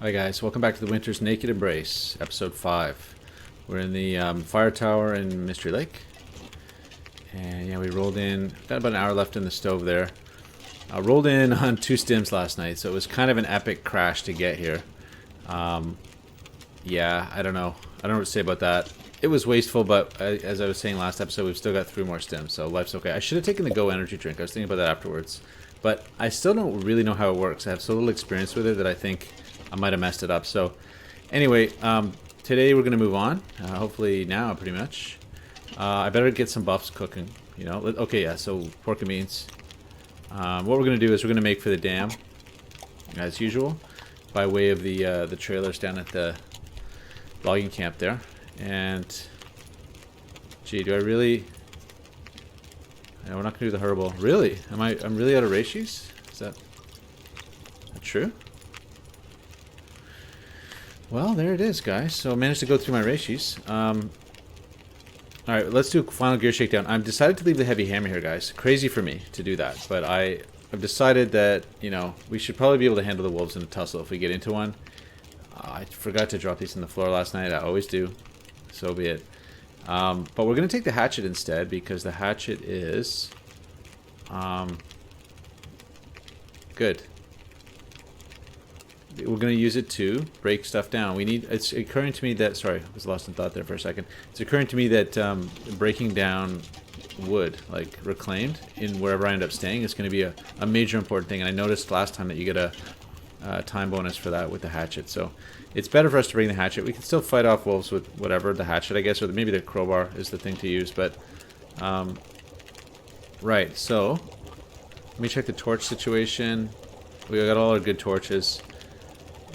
Hi guys, welcome back to the Winter's Naked Embrace, episode 5. We're in the fire tower in Mystery Lake. And yeah, we rolled in, got about an hour left in the stove there. I rolled in on 2 stims last night, so it was kind of an epic crash to get here. Yeah, I don't know. I don't know what to say about that. It was wasteful, but as I was saying last episode, we've still got 3 more stims, so life's okay. I should have taken the Go energy drink. I was thinking about that afterwards. But I still don't really know how it works. I have so little experience with it that I think I might have messed it up. So anyway, today we're going to move on. Hopefully now, pretty much. I better get some buffs cooking, you know. Okay, yeah, so pork and beans. What we're going to do is we're going to make for the dam, as usual, by way of the trailers down at the logging camp there. And, gee, do I really... No, we're not going to do the herbal. Really? I'm really out of ratios? Is that true? Well, there it is, guys. So I managed to go through my ratios. Alright, let's do final gear shakedown. I've decided to leave the heavy hammer here, guys. Crazy for me to do that. But I've decided that, you know, we should probably be able to handle the wolves in a tussle if we get into one. I forgot to drop these on the floor last night. I always do. So be it. But we're going to take the hatchet instead because the hatchet is... good. We're going to use it to break stuff down. We need... It's occurring to me that... Sorry, I was lost in thought there for a second. It's occurring to me that breaking down wood, like reclaimed, in wherever I end up staying is going to be a major important thing. And I noticed last time that you get a time bonus for that with the hatchet. So it's better for us to bring the hatchet. We can still fight off wolves with whatever, the hatchet, I guess, or maybe the crowbar is the thing to use. But, right, so let me check the torch situation. We got all our good torches.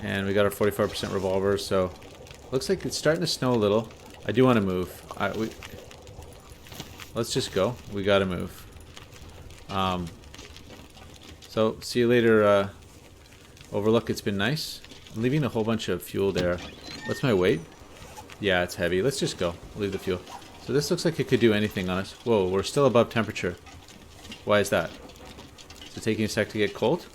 And we got our 44% revolver, so looks like it's starting to snow a little. I do want to move. Let's just go. We got to move. So see you later, Overlook. It's been nice. I'm leaving a whole bunch of fuel there. What's my weight? Yeah, it's heavy. Let's just go. Leave the fuel. So this looks like it could do anything on us. Whoa, we're still above temperature. Why is that? Is it taking a sec to get cold?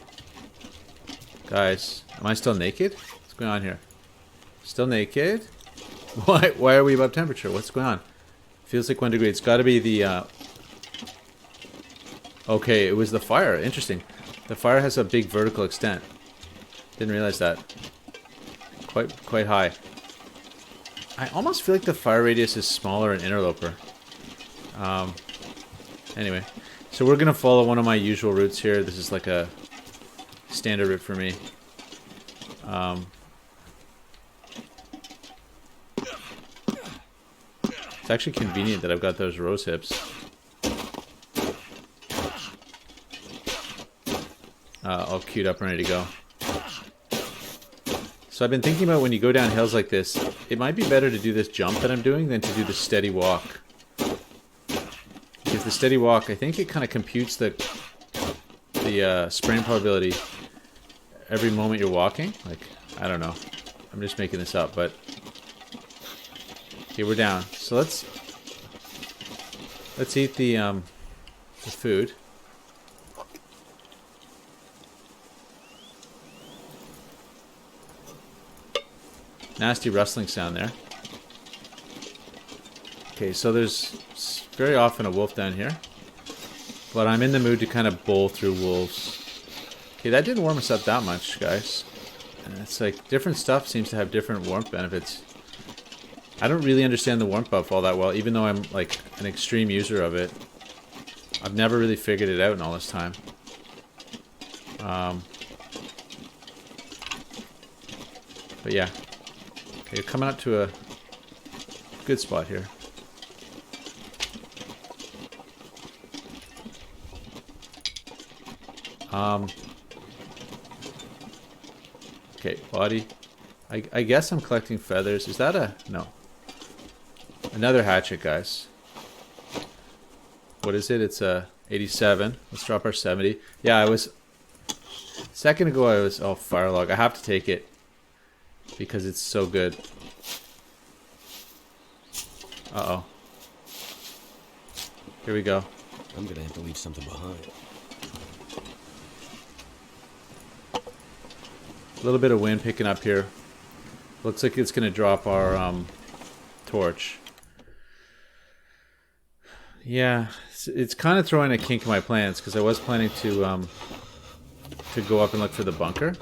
Guys, am I still naked? What's going on here? Still naked? Why are we above temperature? What's going on? Feels like 1 degree. It's got to be the... Okay, it was the fire. Interesting. The fire has a big vertical extent. Didn't realize that. Quite high. I almost feel like the fire radius is smaller in Interloper. Anyway. So we're going to follow one of my usual routes here. This is like a... standard route for me. It's actually convenient that I've got those rose hips. All queued up and ready to go. So I've been thinking about when you go down hills like this, it might be better to do this jump that I'm doing than to do the steady walk. Because the steady walk, I think it kind of computes the sprain probability every moment you're walking. Like, I don't know. I'm just making this up, but... Okay, we're down. So let's eat the food. Nasty rustling sound there. Okay, so there's very often a wolf down here. But I'm in the mood to kind of bowl through wolves. Okay, that didn't warm us up that much, guys. And it's like different stuff seems to have different warmth benefits. I don't really understand the warmth buff all that well, even though I'm like an extreme user of it. I've never really figured it out in all this time. But yeah. Okay, you're coming up to a good spot here. Okay, body. I guess I'm collecting feathers. Is that a... No. Another hatchet, guys. What is it? It's a 87. Let's drop our 70. Yeah, I was... A second ago I was... Oh, fire log. I have to take it. Because it's so good. Uh-oh. Here we go. I'm gonna have to leave something behind. A little bit of wind picking up here. Looks like it's going to drop our torch. Yeah, it's kind of throwing a kink in my plans because I was planning to go up and look for the bunker.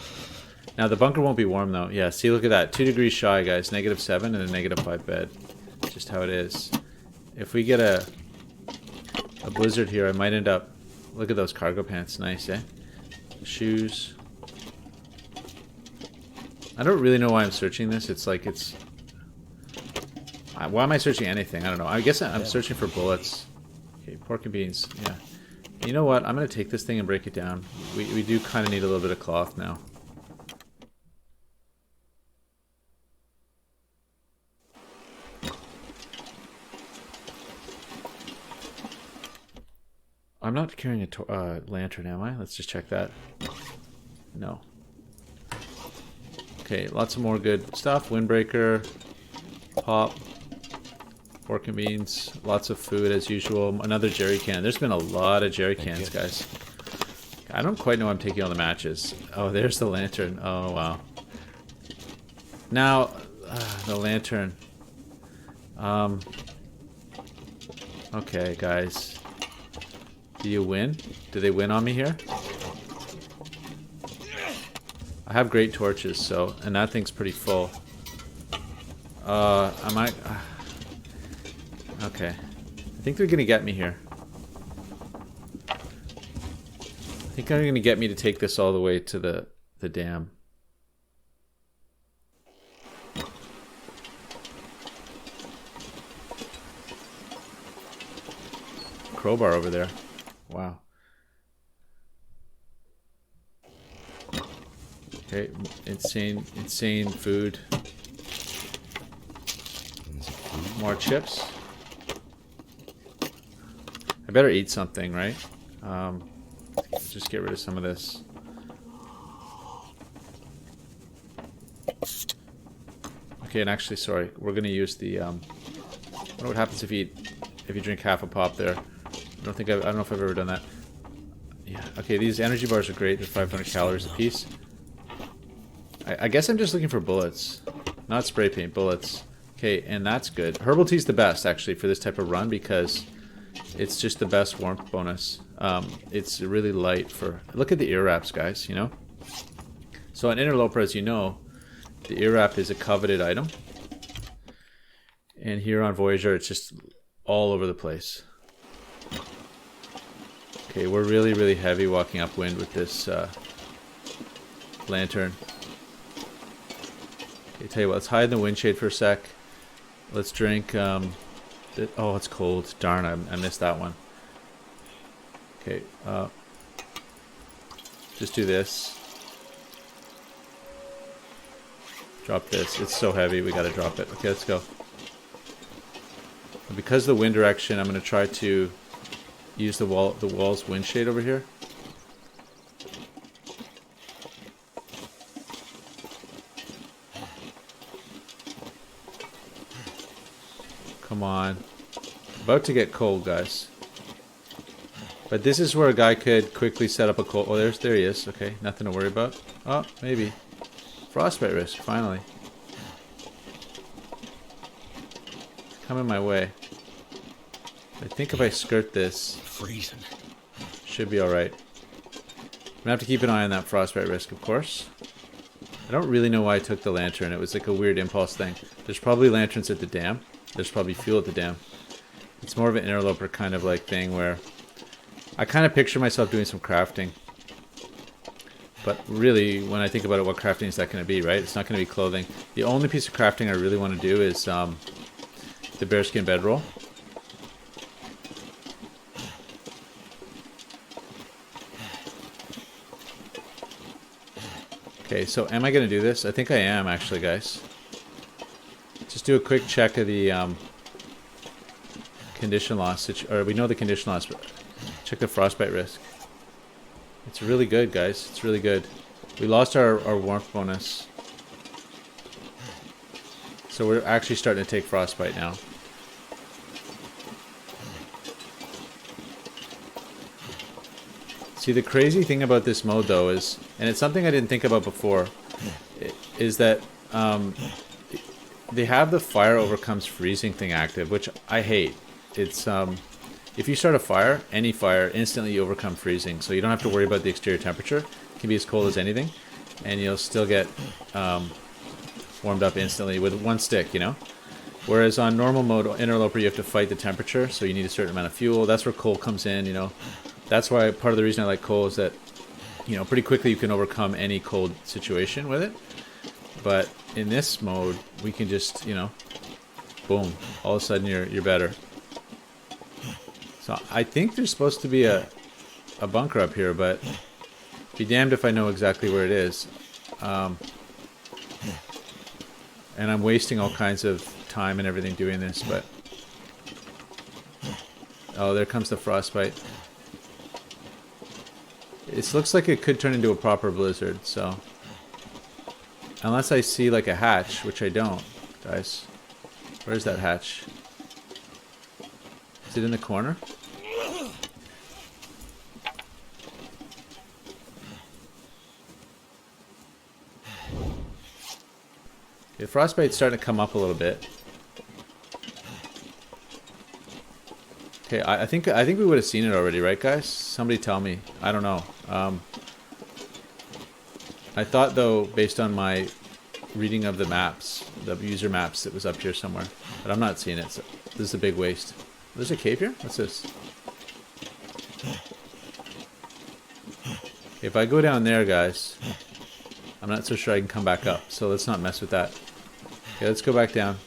Now the bunker won't be warm though. Yeah, see, look at that. 2 degrees shy, guys. -7 and a -5 bed. Just how it is. If we get a blizzard here, I might end up... Look at those cargo pants. Nice, eh? Shoes. I don't really know why I'm searching this. It's like it's... Why am I searching anything? I don't know. I guess I'm searching for bullets. Okay, pork and beans. Yeah. You know what? I'm going to take this thing and break it down. We do kind of need a little bit of cloth now. I'm not carrying a lantern, am I? Let's just check that. No. Okay, lots of more good stuff. Windbreaker, pop, pork and beans, lots of food as usual. Another jerry can. There's been a lot of jerry cans, guys. I don't quite know I'm taking all the matches. Oh, there's the lantern. Oh, wow. Now, the lantern. Okay, guys. Do you win? Do they win on me here? I have great torches, so... And that thing's pretty full. I might... okay. I think they're gonna get me here. I think they're gonna get me to take this all the way to the dam. Crowbar over there. Wow. Okay, insane food. More chips. I better eat something, right? Just get rid of some of this. Okay, and actually, sorry, we're gonna use the. I wonder what happens if you drink half a pop there. I don't know if I've ever done that. Yeah. Okay, these energy bars are great. They're 500 calories a piece. I guess I'm just looking for bullets, not spray paint. Bullets. Okay, and that's good. Herbal tea's the best actually for this type of run because it's just the best warmth bonus. It's really light for. Look at the ear wraps, guys. You know. So on Interloper, as you know, the ear wrap is a coveted item, and here on Voyageur, it's just all over the place. Okay, we're really heavy walking upwind with this lantern. Okay, tell you what, let's hide in the wind shade for a sec. Let's drink. Oh, it's cold. Darn, I missed that one. Okay, just do this. Drop this. It's so heavy, we gotta drop it. Okay, let's go. Because of the wind direction, I'm gonna try to use the wall's wind shade over here. Come on. About to get cold, guys. But this is where a guy could quickly set up a cold... Oh, there he is. Okay, nothing to worry about. Oh, maybe. Frostbite risk, finally. It's coming my way. I think if I skirt this... Freezing. Should be alright. I'm gonna have to keep an eye on that frostbite risk, of course. I don't really know why I took the lantern. It was like a weird impulse thing. There's probably lanterns at the dam. There's probably fuel at the dam. It's more of an interloper kind of like thing where I kind of picture myself doing some crafting. But really, when I think about it, what crafting is that going to be, right? It's not going to be clothing. The only piece of crafting I really want to do is the bearskin bedroll. Okay, so am I going to do this? I think I am, actually, guys. Just do a quick check of the condition loss. Or we know the condition loss, but check the frostbite risk. It's really good, guys. It's really good. We lost our warmth bonus. So we're actually starting to take frostbite now. See, the crazy thing about this mode, though, is... And it's something I didn't think about before. is that they have the fire overcomes freezing thing active, which I hate. It's if you start a fire, any fire, instantly you overcome freezing, so you don't have to worry about the exterior temperature. It can be as cold as anything, and you'll still get warmed up instantly with one stick, you know? Whereas on normal mode, Interloper, you have to fight the temperature, so you need a certain amount of fuel. That's where coal comes in, you know? That's why part of the reason I like coal is that, you know, pretty quickly you can overcome any cold situation with it. But in this mode, we can just, you know, boom, all of a sudden you're better. So I think there's supposed to be a bunker up here, but be damned if I know exactly where it is. And I'm wasting all kinds of time and everything doing this, but... Oh, there comes the frostbite. It looks like it could turn into a proper blizzard, so... Unless I see like a hatch, which I don't, guys. Where's that hatch? Is it in the corner? The frostbite's starting to come up a little bit. Okay, I think we would have seen it already, right, guys? Somebody tell me. I don't know. I thought, though, based on my reading of the maps, the user maps, it was up here somewhere. But I'm not seeing it, so this is a big waste. There's a cave here? What's this? If I go down there, guys, I'm not so sure I can come back up, so let's not mess with that. Okay, let's go back down.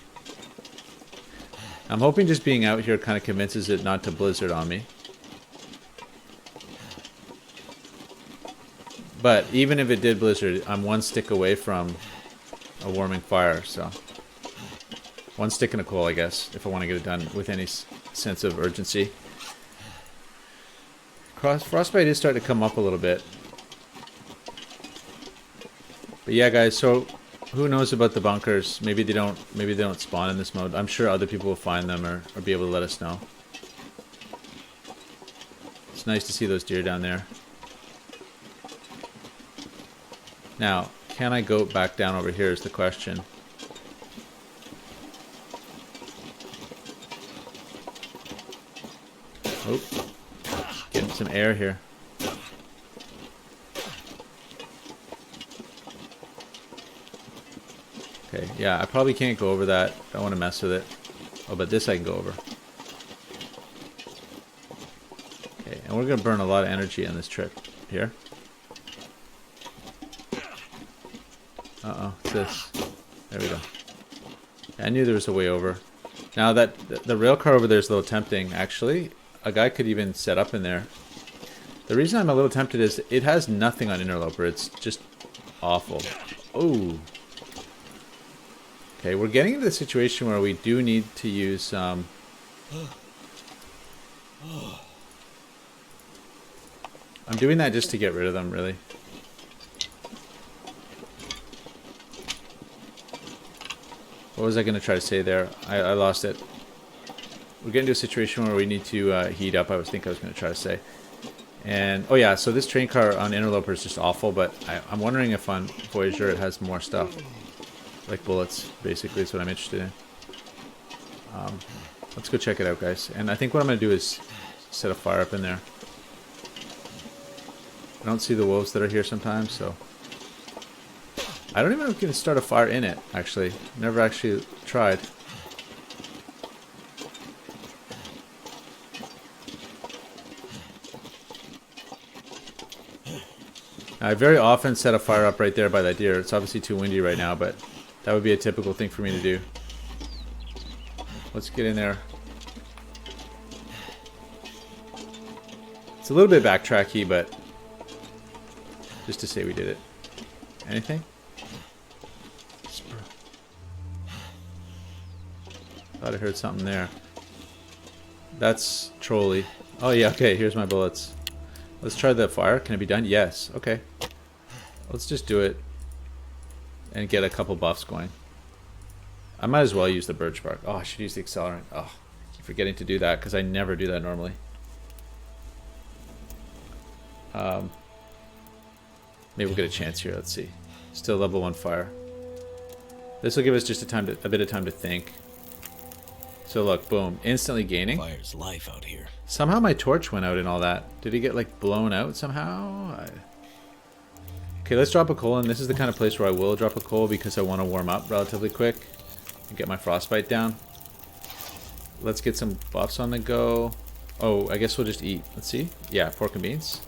I'm hoping just being out here kind of convinces it not to blizzard on me. But even if it did blizzard, I'm one stick away from a warming fire, so... One stick and a coal, I guess, if I want to get it done with any sense of urgency. Frostbite is starting to come up a little bit. But yeah, guys, so who knows about the bunkers? Maybe they don't spawn in this mode. I'm sure other people will find them or be able to let us know. It's nice to see those deer down there. Now, can I go back down over here is the question. Oh, getting some air here. Okay, yeah, I probably can't go over that. Don't want to mess with it. Oh, but this I can go over. Okay, and we're going to burn a lot of energy on this trip here. Uh-oh, what's this? There we go. I knew there was a way over. Now that the rail car over there is a little tempting, actually. A guy could even set up in there. The reason I'm a little tempted is it has nothing on Interloper. It's just awful. Oh. Okay, we're getting into the situation where we do need to use I'm doing that just to get rid of them, really. What was I going to try to say there? I lost it. We're getting to a situation where we need to heat up, I was going to try to say. And, oh yeah, so this train car on Interloper is just awful, but I'm wondering if on Voyageur it has more stuff. Like bullets, basically, is what I'm interested in. Let's go check it out, guys. And I think what I'm going to do is set a fire up in there. I don't see the wolves that are here sometimes, so... I don't even know if we can start a fire in it, actually. Never actually tried. I very often set a fire up right there by that deer. It's obviously too windy right now, but that would be a typical thing for me to do. Let's get in there. It's a little bit backtracky, but just to say we did it. Anything? Thought I heard something there. That's trolly. Oh yeah, okay, here's my bullets. Let's try the fire. Can it be done? Yes. Okay. Let's just do it and get a couple buffs going. I might as well use the birch bark. Oh, I should use the accelerant. Oh, I keep forgetting to do that because I never do that normally. Maybe we'll get a chance here. Let's see. Still level 1 fire. This will give us just a bit of time to think. So look, boom, instantly gaining. Fire's life out here. Somehow my torch went out and all that. Did he get like blown out somehow? Okay, let's drop a coal in. This is the kind of place where I will drop a coal because I want to warm up relatively quick and get my frostbite down. Let's get some buffs on the go. Oh, I guess we'll just eat. Let's see. Yeah, pork and beans.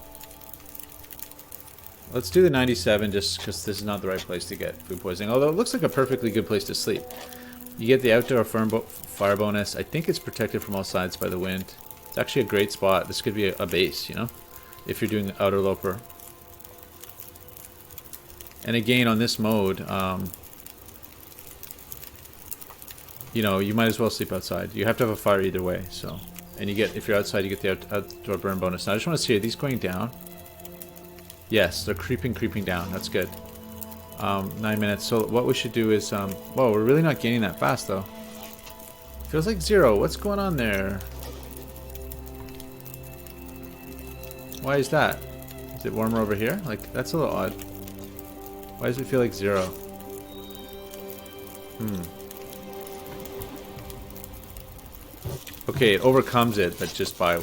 Let's do the 97 just because this is not the right place to get food poisoning. Although it looks like a perfectly good place to sleep. You get the outdoor fire bonus. I think it's protected from all sides by the wind. It's actually a great spot. This could be a base, you know, if you're doing outer loper. And again, on this mode, you know, you might as well sleep outside. You have to have a fire either way. So, and you get, if you're outside, you get the outdoor burn bonus. Now, I just want to see, are these going down? Yes, they're creeping down. That's good. 9 minutes. So what we should do is, whoa, we're really not gaining that fast though. Feels like 0. What's going on there? Why is that? Is it warmer over here? Like, that's a little odd. Why does it feel like 0? Okay, it overcomes it, but just by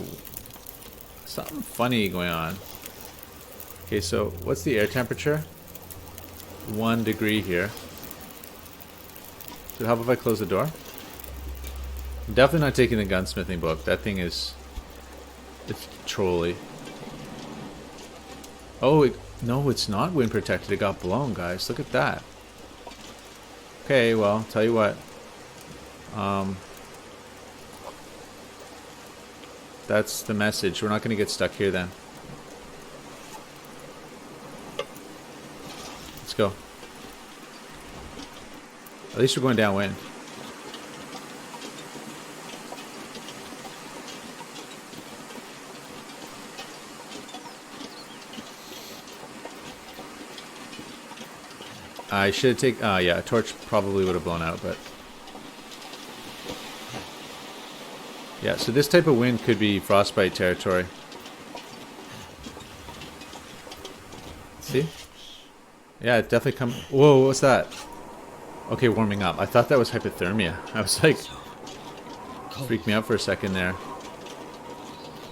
something funny going on. Okay, so what's the air temperature? 1 degree here. Does it help if I close the door? I'm definitely not taking the gunsmithing book. That thing is... it's trolly. Oh, no, it's not wind protected. It got blown, guys. Look at that. Okay, well, tell you what. That's the message. We're not going to get stuck here then. Let's go. At least we're going downwind. I should take, yeah, a torch probably would have blown out, but... yeah, so this type of wind could be frostbite territory. See? Yeah, it definitely come... whoa, what's that? Okay, warming up. I thought that was hypothermia. I was like... freaked me out for a second there.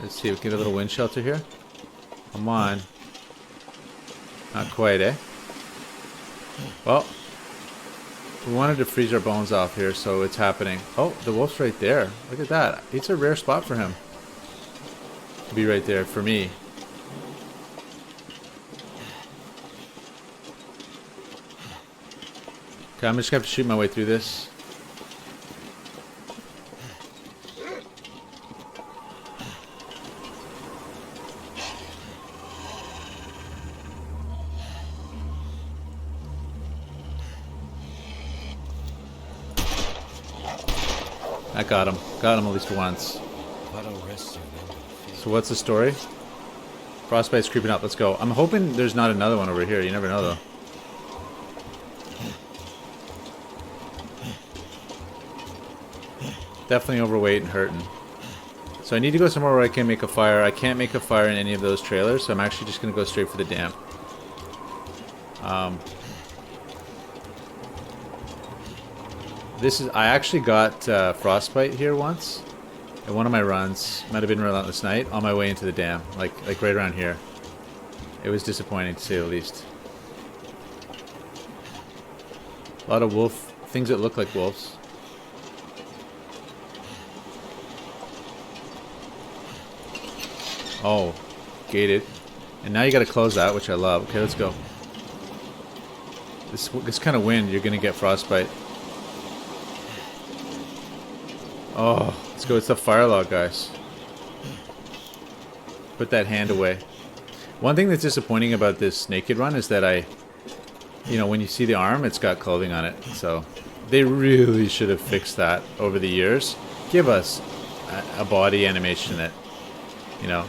Let's see, we get a little wind shelter here. Come on. Not quite, eh? Well, we wanted to freeze our bones off here, so it's happening. Oh, the wolf's right there. Look at that. It's a rare spot for him to be right there for me. Okay, I'm just gonna have to shoot my way through this. I got him. Got him at least once. So what's the story? Frostbite's creeping up. Let's go. I'm hoping there's not another one over here. You never know, though. Definitely overweight and hurting. So I need to go somewhere where I can make a fire. I can't make a fire in any of those trailers, so I'm actually just going to go straight for the dam. This is, I actually got frostbite here once in one of my runs. Might have been Relentless Night on my way into the dam, like right around here. It was disappointing to say the least. A lot of wolf things that look like wolves. Oh, gated, and now you got to close that, which I love. Okay, let's go. This kind of wind, you're gonna get frostbite. Oh, let's go. It's the fire log, guys. Put that hand away. One thing that's disappointing about this naked run is that you know, when you see the arm, it's got clothing on it. So they really should have fixed that over the years. Give us a body animation that, you know,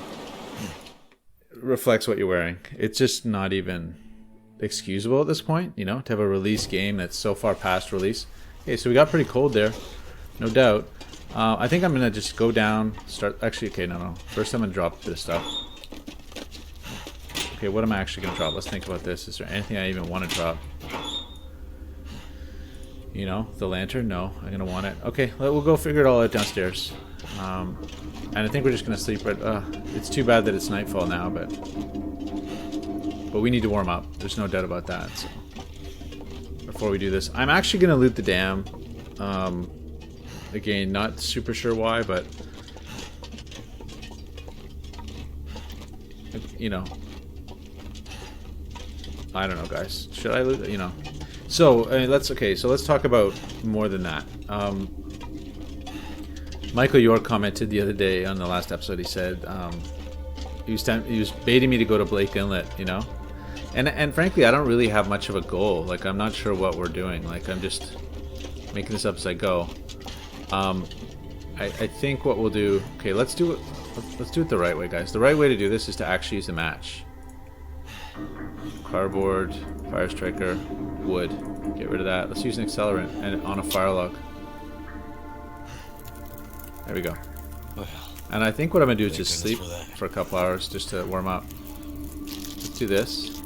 reflects what you're wearing. It's just not even excusable at this point, you know, to have a release game that's so far past release. Okay, so we got pretty cold there, no doubt. I think I'm gonna just go down, start, actually, okay, no. First I'm gonna drop a bit of stuff. Okay, what am I actually going to drop? Let's think about this. Is there anything I even want to drop? You know, the lantern? No, I'm going to want it. Okay, we'll go figure it all out downstairs. And I think we're just going to sleep right... it's too bad that it's nightfall now, but we need to warm up. There's no doubt about that. So before we do this, I'm actually going to loot the dam. Again, not super sure why, but... You know... I don't know, guys. Should I loot... You know... So, I mean, let's talk about more than that. Michael York commented the other day on the last episode. He said he was baiting me to go to Blake Inlet, you know, and frankly, I don't really have much of a goal. Like, I'm not sure what we're doing. Like, I'm just making this up as I go. I think what we'll do. Okay, let's do it. Let's do it the right way, guys. The right way to do this is to actually use the match. Cardboard, fire striker, wood. Get rid of that. Let's use an accelerant and on a fire log. There we go. Well, and I think what I'm going to do is just sleep for a couple hours just to warm up. Let's do this.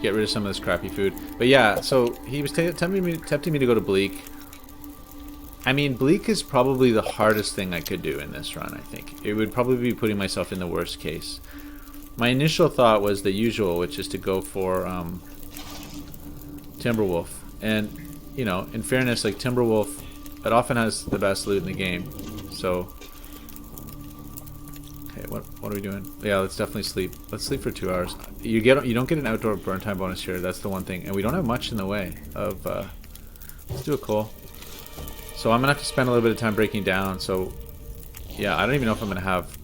Get rid of some of this crappy food. But yeah, so he was tempting me to go to Bleak. I mean, Bleak is probably the hardest thing I could do in this run, I think. It would probably be putting myself in the worst case. My initial thought was the usual, which is to go for Timberwolf. And, you know, in fairness, like Timberwolf, it often has the best loot in the game. So, okay, what are we doing? Yeah, let's definitely sleep. Let's sleep for 2 hours. You don't get an outdoor burn time bonus here. That's the one thing, and we don't have much in the way of. Let's do a coal. So I'm gonna have to spend a little bit of time breaking down. So, yeah, I don't even know if I'm gonna have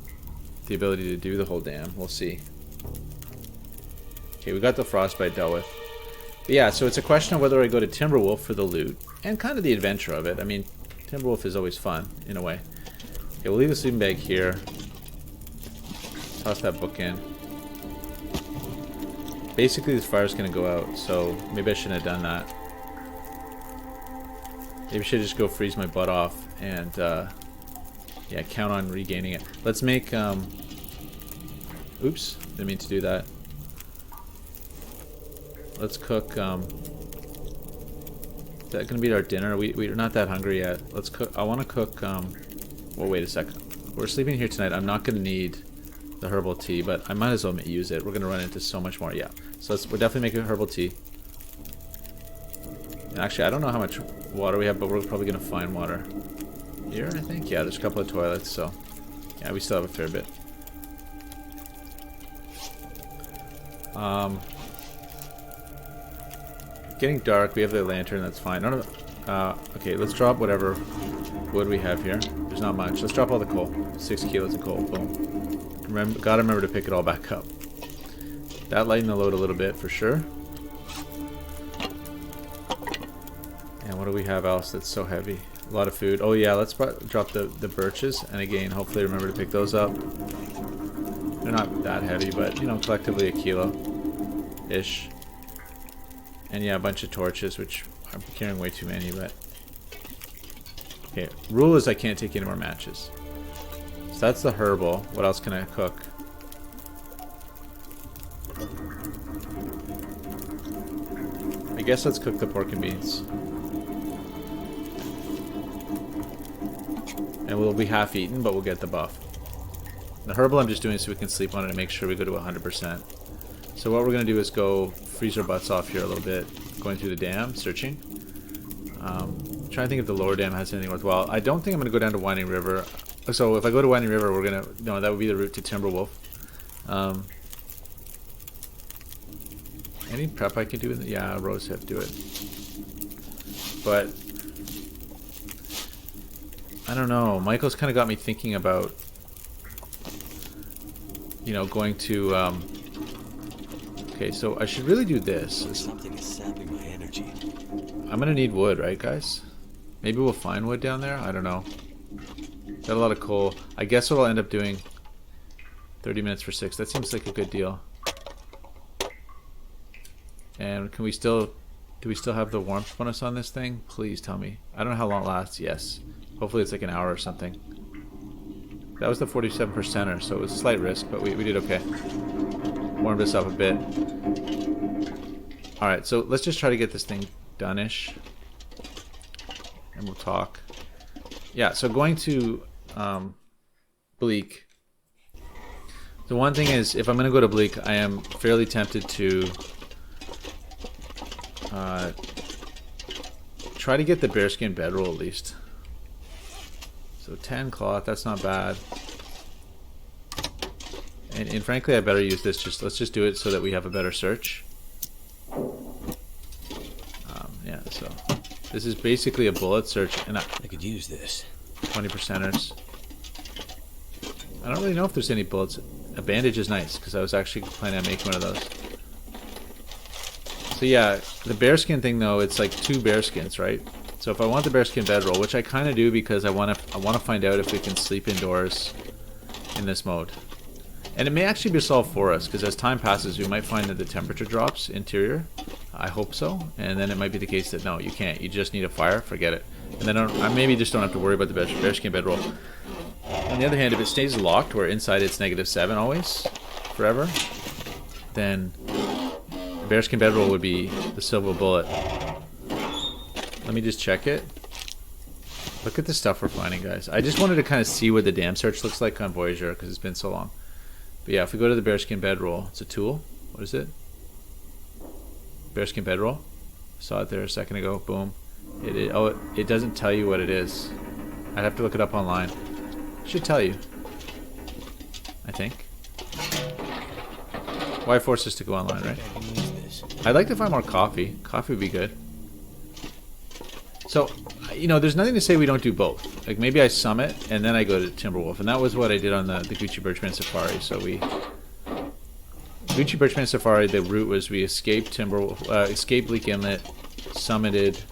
the ability to do the whole dam. We'll see. Okay, we got the frostbite dealt with. But yeah, so it's a question of whether I go to Timberwolf for the loot and kind of the adventure of it. I mean, Timberwolf is always fun in a way. Okay, we'll leave the sleeping bag here. Toss that book in. Basically, this fire's gonna go out, so maybe I shouldn't have done that. Maybe I should just go freeze my butt off and yeah, count on regaining it. Let's make oops, didn't mean to do that. Let's cook is that gonna be our dinner? We're not that hungry yet. Let's cook. I want to cook well, wait a second. We're sleeping here tonight. I'm not gonna need the herbal tea, but I might as well use it. We're gonna run into so much more. Yeah, so we're definitely making herbal tea. And actually, I don't know how much water we have, but we're probably gonna find water here, I think. Yeah, there's a couple of toilets, so yeah, we still have a fair bit. Getting dark. We have the lantern. That's fine. None of. Okay, let's drop whatever wood we have here. There's not much. Let's drop all the coal. 6 kilos of coal. Boom. Gotta remember to pick it all back up. That lightened the load a little bit for sure. And what do we have else that's so heavy? A lot of food. Oh yeah, let's drop the birches. And again, hopefully remember to pick those up. They're not that heavy, but you know, collectively a kilo-ish. And yeah, a bunch of torches, which I'm carrying way too many, but... Okay, rule is I can't take any more matches. So that's the herbal. What else can I cook? I guess let's cook the pork and beans. And we'll be half eaten, but we'll get the buff. The herbal I'm just doing so we can sleep on it and make sure we go to 100%. So what we're going to do is go freeze our butts off here a little bit, going through the dam, searching. Trying to think if the lower dam has anything worthwhile. I don't think I'm going to go down to Winding River. So if I go to Winding River, we're going to... No, that would be the route to Timberwolf. Any prep I can do? Yeah, Rosehip, do it. But... I don't know. Michael's kind of got me thinking about... You know, going to... Okay, so I should really do this. Something is sapping my energy. I'm gonna need wood, right, guys? Maybe we'll find wood down there? I don't know. Got a lot of coal. I guess what I'll end up doing... 30 minutes for 6. That seems like a good deal. And can we still... Do we still have the warmth bonus on this thing? Please tell me. I don't know how long it lasts. Yes. Hopefully it's like an hour or something. That was the 47%er, so it was a slight risk, but we did okay. warm this up a bit. Alright, so let's just try to get this thing done-ish. And we'll talk. Yeah, so going to Bleak. The one thing is, if I'm going to go to Bleak, I am fairly tempted to try to get the bearskin bedroll at least. So 10 cloth, that's not bad. And frankly, I better use this. Let's just do it so that we have a better search. Yeah, so this is basically a bullet search, and I could use this. 20%ers. I don't really know if there's any bullets. A bandage is nice because I was actually planning on making one of those. So yeah, the bearskin thing though, it's like 2 bearskins, right? So if I want the bearskin bedroll, which I kind of do because I want to find out if we can sleep indoors in this mode. And it may actually be solved for us, because as time passes, we might find that the temperature drops interior. I hope so. And then it might be the case that no, you can't. You just need a fire. Forget it. And then I maybe just don't have to worry about the bearskin bedroll. On the other hand, if it stays locked, where inside it's -7 always, forever, then the bearskin bedroll would be the silver bullet. Let me just check it. Look at the stuff we're finding, guys. I just wanted to kind of see what the dam search looks like on Voyageur, because it's been so long. But yeah, if we go to the bearskin bedroll, it's a tool. What is it? Bearskin bedroll. Saw it there a second ago. Boom. It doesn't tell you what it is. I'd have to look it up online. It should tell you, I think. Why force us to go online, right? I'd like to find more coffee. Coffee would be good. So, you know, there's nothing to say we don't do both. Like, maybe I summit and then I go to Timberwolf, and that was what I did on the Gucci Birchman Safari. So Gucci Birchman Safari, the route was we escaped escaped Bleak Inlet, summited,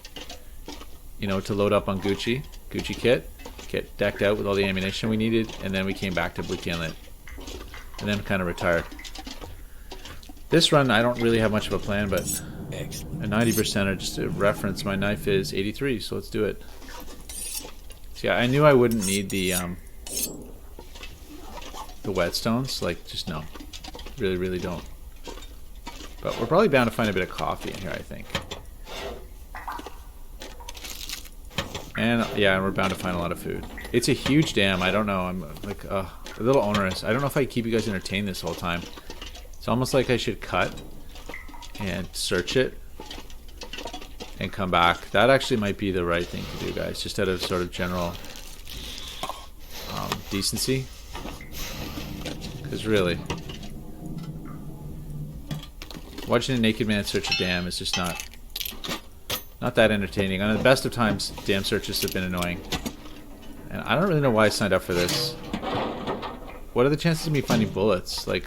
you know, to load up on Gucci kit, get decked out with all the ammunition we needed, and then we came back to Bleak Inlet, and then kind of retired. This run, I don't really have much of a plan, but a 90%, just to reference, my knife is 83, so let's do it. So yeah, I knew I wouldn't need the whetstones, like, just no. Really don't. But we're probably bound to find a bit of coffee in here, I think. And yeah, we're bound to find a lot of food. It's a huge dam. I don't know. I'm like a little onerous. I don't know if I keep you guys entertained this whole time. It's almost like I should cut and search it and come back. That actually might be the right thing to do, guys, just out of sort of general decency. Because really, watching a naked man search a dam is just not that entertaining. On the best of times, dam searches have been annoying. And I don't really know why I signed up for this. What are the chances of me finding bullets? Like,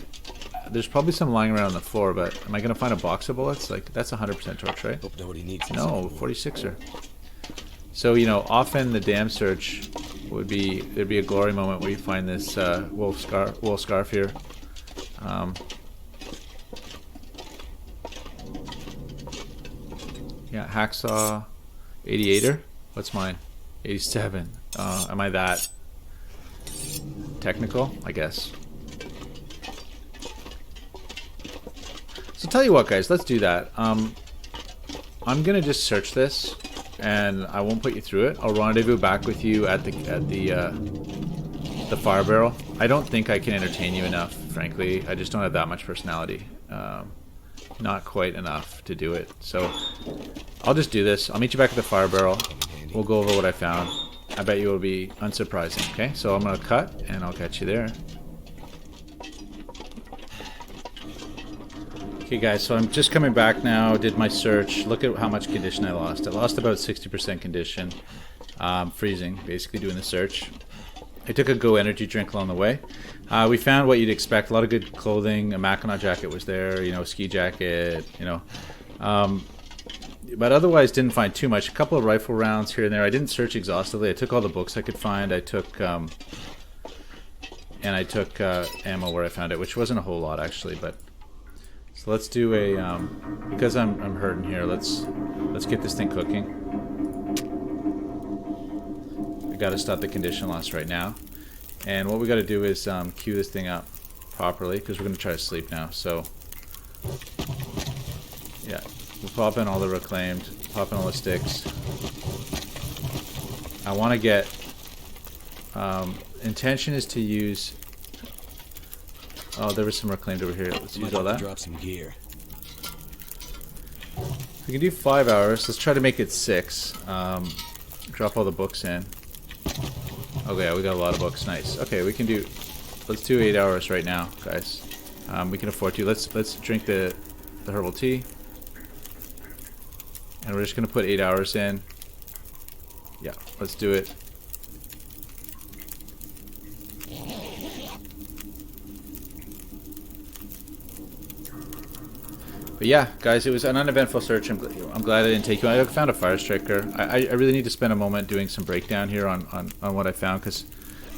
there's probably some lying around on the floor, but am I going to find a box of bullets? Like, that's 100% torch, right? Hope nobody needs this. No, 46er. So, you know, often the dam search would be, there'd be a glory moment where you find this wool scarf here. Yeah, hacksaw, 88er. What's mine? 87. Am I that technical? I guess. So tell you what, guys, let's do that. I'm gonna just search this, and I won't put you through it. I'll rendezvous back with you at the fire barrel. I don't think I can entertain you enough, frankly. I just don't have that much personality. Not quite enough to do it. So I'll just do this. I'll meet you back at the fire barrel. We'll go over what I found. I bet you it'll be unsurprising. Okay, so I'm gonna cut, and I'll catch you there. Okay guys, so I'm just coming back now, did my search. Look at how much condition I lost. I lost about 60% condition. Freezing, basically doing the search. I took a Go energy drink along the way. We found what you'd expect, a lot of good clothing. A Mackinac jacket was there, you know, ski jacket, you know. But otherwise didn't find too much. A couple of rifle rounds here and there. I didn't search exhaustively. I took all the books I could find. I took ammo where I found it, which wasn't a whole lot actually, but so let's do a because I'm hurting here. Let's get this thing cooking. We got to stop the condition loss right now, and what we got to do is queue this thing up. properly because we're going to try to sleep now. So, yeah, we'll pop in all the reclaimed, pop in all the sticks. I want to get... intention is to use... Oh, there was some reclaimed over here. Let's use all that. Drop some gear. We can do 5 hours. Let's try to make it 6. Drop all the books in. Okay, yeah, we got a lot of books. Nice. Okay, we can do... Let's do 8 hours right now, guys. We can afford to. Let's drink the herbal tea. And we're just going to put 8 hours in. Yeah, let's do it. But yeah, guys, it was an uneventful search. I'm glad I didn't take you on. I found a fire striker. I really need to spend a moment doing some breakdown here on what I found, because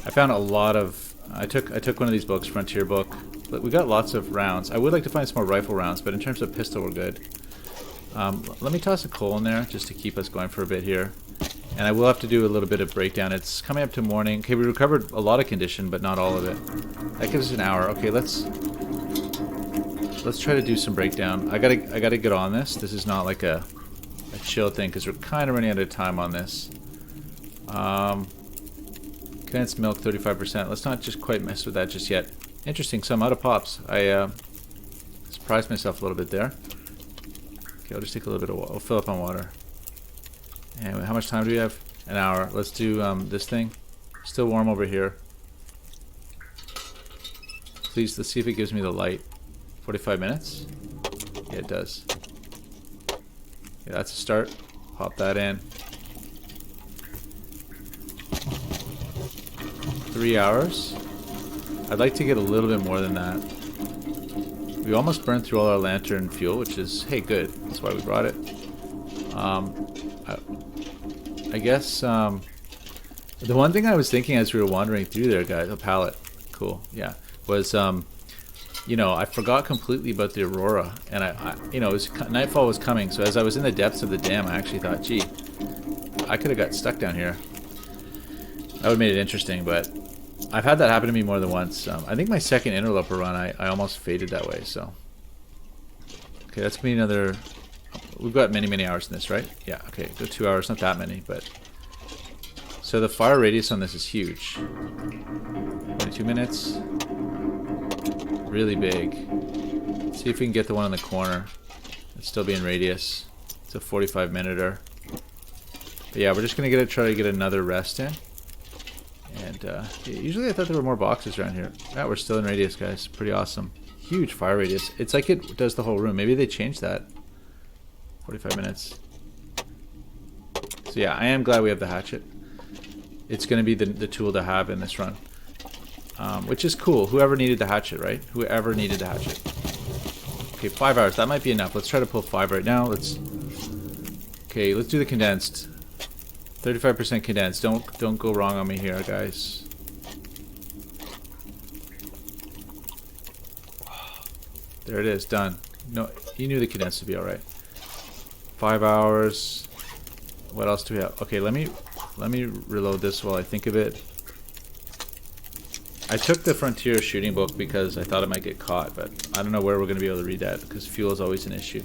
I found a lot of... I took one of these books, Frontier book. But we got lots of rounds. I would like to find some more rifle rounds, but in terms of pistol, we're good. Let me toss a coal in there just to keep us going for a bit here. And I will have to do a little bit of breakdown. It's coming up to morning. Okay, we recovered a lot of condition, but not all of it. That gives us an hour. Okay, let's try to do some breakdown. I gotta get on this. This is not like a chill thing because we're kind of running out of time on this. Condensed milk 35%. Let's not just quite mess with that just yet. Interesting. So I'm out of pops. I surprised myself a little bit there. Okay, I'll just take a little bit of water. I'll fill up on water. Anyway, how much time do we have? An hour. Let's do this thing. Still warm over here. Please, let's see if it gives me the light. 45 minutes? Yeah, it does. Yeah, that's a start. Pop that in. 3 hours. I'd like to get a little bit more than that. We almost burned through all our lantern fuel, which is, hey, good. That's why we brought it. I guess the one thing I was thinking as we were wandering through there, guys, a pallet, cool, yeah, was you know, I forgot completely about the aurora, and I you know, nightfall was coming, so as I was in the depths of the dam, I actually thought, gee, I could have got stuck down here. That would have made it interesting, but I've had that happen to me more than once. I think my second interloper run, I almost faded that way, so. Okay, that's gonna be another... We've got many hours in this, right? Yeah, okay, go 2 hours, not that many, but... So the fire radius on this is huge. 22 minutes. Really big. Let's see if we can get the one in the corner. It's still being radius. It's a 45-minuter. But yeah, we're just gonna try to get another rest in. And usually I thought there were more boxes around here. Yeah, we're still in radius, guys. Pretty awesome. Huge fire radius. It's like it does the whole room. Maybe they changed that. 45 minutes. So yeah, I am glad we have the hatchet. It's going to be the tool to have in this run. Which is cool. Whoever needed the hatchet, right? Whoever needed the hatchet. Okay, 5 hours. That might be enough. Let's try to pull 5 right now. Okay, let's do the condensed. 35% condensed. Don't go wrong on me here, guys. There it is. Done. No, you knew the condensed would be all right. 5 hours. What else do we have? Okay, let me reload this while I think of it. I took the Frontier shooting book because I thought it might get caught, but I don't know where we're going to be able to read that because fuel is always an issue.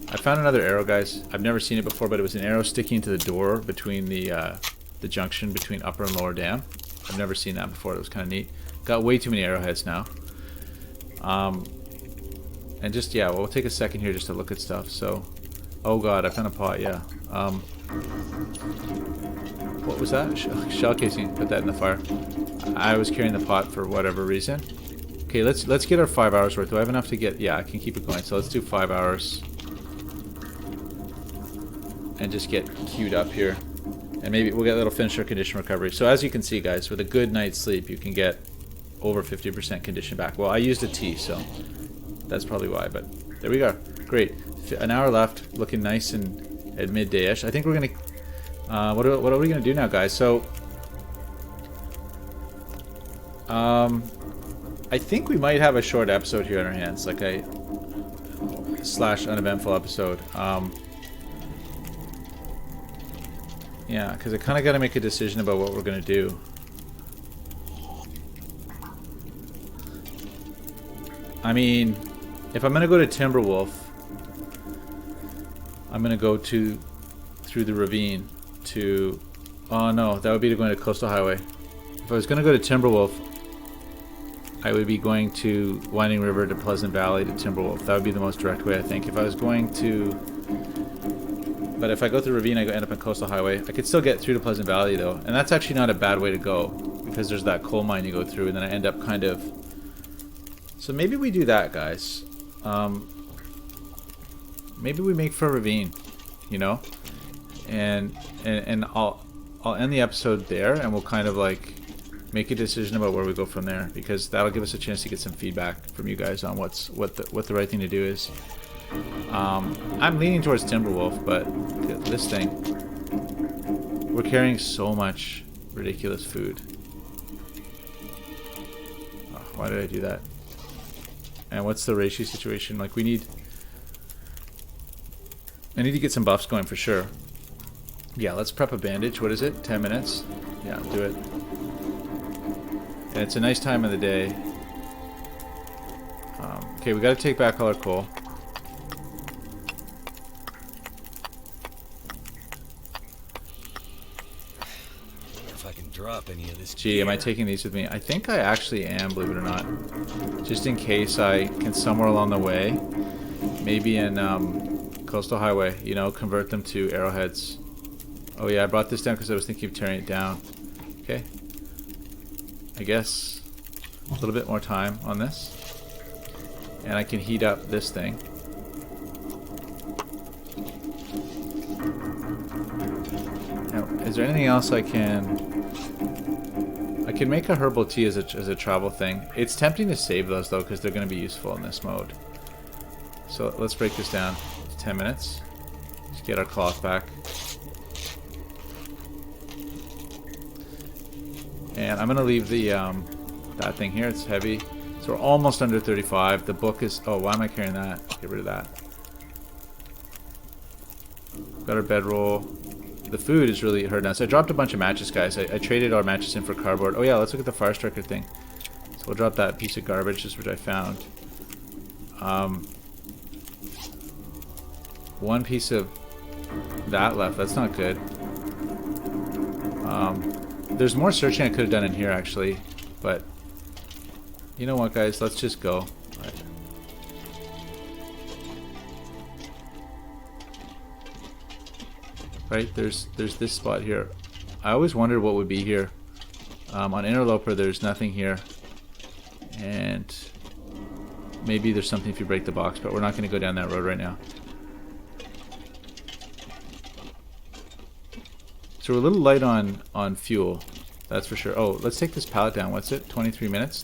I found another arrow, guys. I've never seen it before, but it was an arrow sticking to the door between the junction between upper and lower dam. I've never seen that before. It was kind of neat. Got way too many arrowheads now. And just, yeah, well, we'll take a second here just to look at stuff. So, oh god, I found a pot, yeah. What was that? Shell casing. Put that in the fire. I was carrying the pot for whatever reason. Okay, let's get our 5 hours worth. Do I have enough to get... Yeah, I can keep it going. So let's do 5 hours. And just get queued up here. And maybe we'll get a little finisher condition recovery. So as you can see, guys, with a good night's sleep, you can get over 50% condition back. Well, I used a tea, so that's probably why. But there we go. Great. An hour left. Looking nice and at midday-ish. I think we're going to... what are we going to do now, guys? So... I think we might have a short episode here on our hands. Like a... / uneventful episode. Yeah, because I kind of got to make a decision about what we're going to do. I mean, if I'm gonna go to Timberwolf, I'm gonna go through the ravine to. Oh no, that would be to going to Coastal Highway. If I was gonna go to Timberwolf, I would be going to Winding River to Pleasant Valley to Timberwolf. That would be the most direct way, I think. If I was going to... But if I go through Ravine, I end up on Coastal Highway. I could still get through to Pleasant Valley, though. And that's actually not a bad way to go, because there's that coal mine you go through, and then I end up kind of... So maybe we do that, guys. Maybe we make for Ravine, you know? And I'll end the episode there, and we'll kind of, like... make a decision about where we go from there, because that'll give us a chance to get some feedback from you guys on what the right thing to do is. I'm leaning towards Timberwolf, but this thing, we're carrying so much ridiculous food. Oh, why did I do that? And what's the ratio situation? Like, I need to get some buffs going for sure. Yeah, let's prep a bandage. What is it? 10 minutes? Yeah, do it. And it's a nice time of the day. Okay, we gotta take back all our coal. I wonder if I can drop any of this. Gee, am I taking these with me? I think I actually am, believe it or not. Just in case I can somewhere along the way, maybe in Coastal Highway, you know, convert them to arrowheads. Oh yeah, I brought this down because I was thinking of tearing it down. Okay. I guess a little bit more time on this. And I can heat up this thing. Now, is there anything else I can make a herbal tea as a travel thing. It's tempting to save those though, because they're going to be useful in this mode. So let's break this down to 10 minutes. Let's get our cloth back. And I'm going to leave the that thing here. It's heavy. So we're almost under 35. The book is... Oh, why am I carrying that? Get rid of that. Got our bedroll. The food is really hurting us. I dropped a bunch of matches, guys. I traded our matches in for cardboard. Oh yeah, let's look at the fire striker thing. So we'll drop that piece of garbage, just which I found. One piece of that left. That's not good. There's more searching I could have done in here, actually. But, you know what, guys? Let's just go. Right, there's this spot here. I always wondered what would be here. On Interloper, there's nothing here. And maybe there's something if you break the box, but we're not going to go down that road right now. So we're a little light on fuel, that's for sure. Oh, let's take this pallet down. What's it? 23 minutes?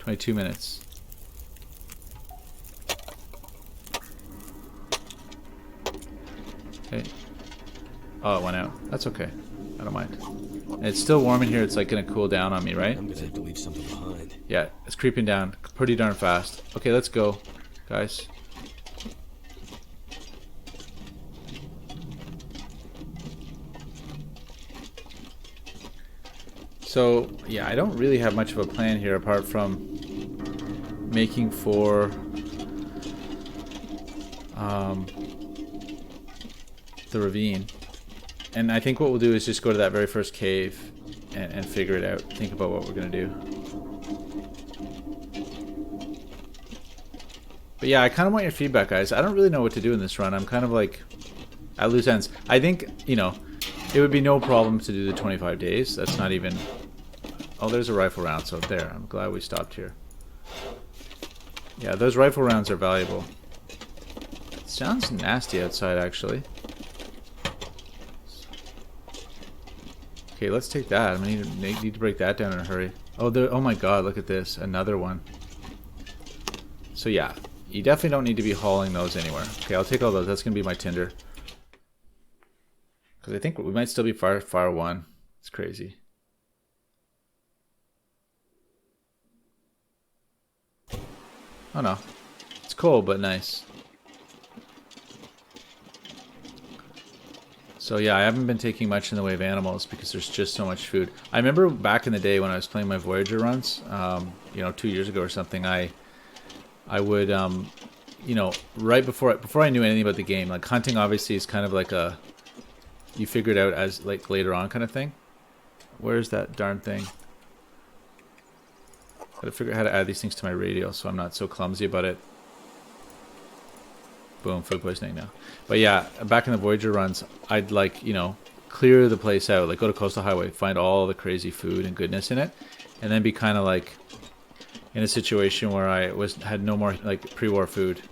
22 minutes. Okay. Oh, it went out. That's okay. I don't mind. And it's still warm in here. It's like going to cool down on me, right? I'm going to have to leave something behind. Yeah, it's creeping down pretty darn fast. Okay, let's go, guys. So, yeah, I don't really have much of a plan here apart from making for the ravine. And I think what we'll do is just go to that very first cave and figure it out. Think about what we're going to do. But yeah, I kind of want your feedback, guys. I don't really know what to do in this run. I'm kind of like at loose ends. I think, you know, it would be no problem to do the 25 days. That's not even... Oh, there's a rifle round, so there. I'm glad we stopped here. Yeah, those rifle rounds are valuable. It sounds nasty outside, actually. Okay, let's take that. I need to break that down in a hurry. Oh, oh my god, look at this. Another one. So yeah, you definitely don't need to be hauling those anywhere. Okay, I'll take all those. That's going to be my tinder. Because I think we might still be fire 1. It's crazy. Oh no. It's cold, but nice. So yeah, I haven't been taking much in the way of animals because there's just so much food. I remember back in the day when I was playing my Voyageur runs, you know, 2 years ago or something, I I would, you know, right before I knew anything about the game, like hunting obviously is kind of like a, you figure it out as like later on kind of thing. Where's that darn thing? Gotta figure out how to add these things to my radio so I'm not so clumsy about it. Boom, food poisoning now. But yeah, back in the Voyager runs, I'd like, you know, clear the place out, like go to Coastal Highway, find all the crazy food and goodness in it, and then be kind of like in a situation where I had no more like pre-war food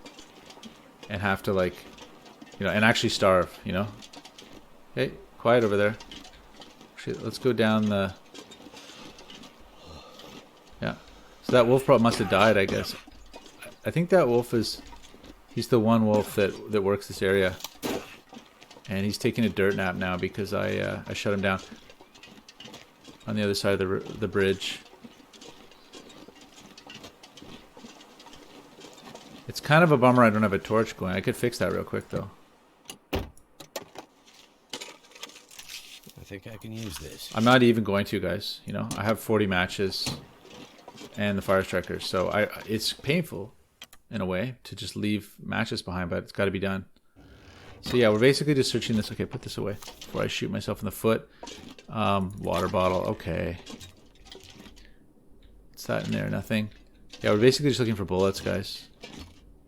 and have to like, you know, and actually starve, you know. Hey, quiet over there. Shit, let's go down the, yeah. So that wolf probably must have died, I guess. I think that wolf is, he's the one wolf that works this area. And he's taking a dirt nap now because I shut him down on the other side of the bridge. It's kind of a bummer I don't have a torch going. I could fix that real quick though. I think I can use this. I'm not even going to, guys. You know, I have 40 matches and the fire strikers, so it's painful in a way to just leave matches behind, but it's got to be done. So yeah, we're basically just searching this. Okay, put this away before I shoot myself in the foot. Water bottle. Okay. What's that in there? Nothing. Yeah, we're basically just looking for bullets, guys.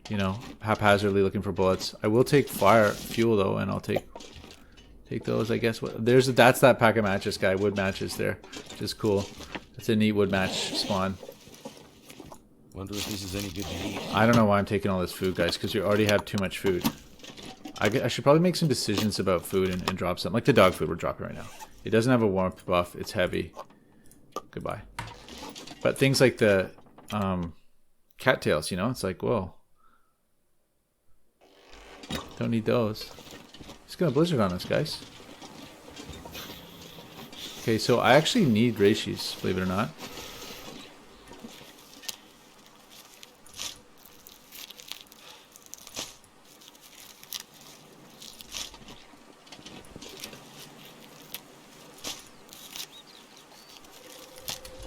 You know, haphazardly looking for bullets. I will take fire fuel though, and I'll take those, I guess. That's that pack of matches, guy. Wood matches there, which is cool. That's a neat wood match spawn. Wonder if this is any good to eat. I don't know why I'm taking all this food, guys, because you already have too much food. I should probably make some decisions about food and drop some. Like the dog food we're dropping right now. It doesn't have a warmth buff. It's heavy. Goodbye. But things like the cattails, you know, it's like, whoa. Don't need those. It's gonna blizzard on us, guys. Okay, so I actually need Reishis, believe it or not.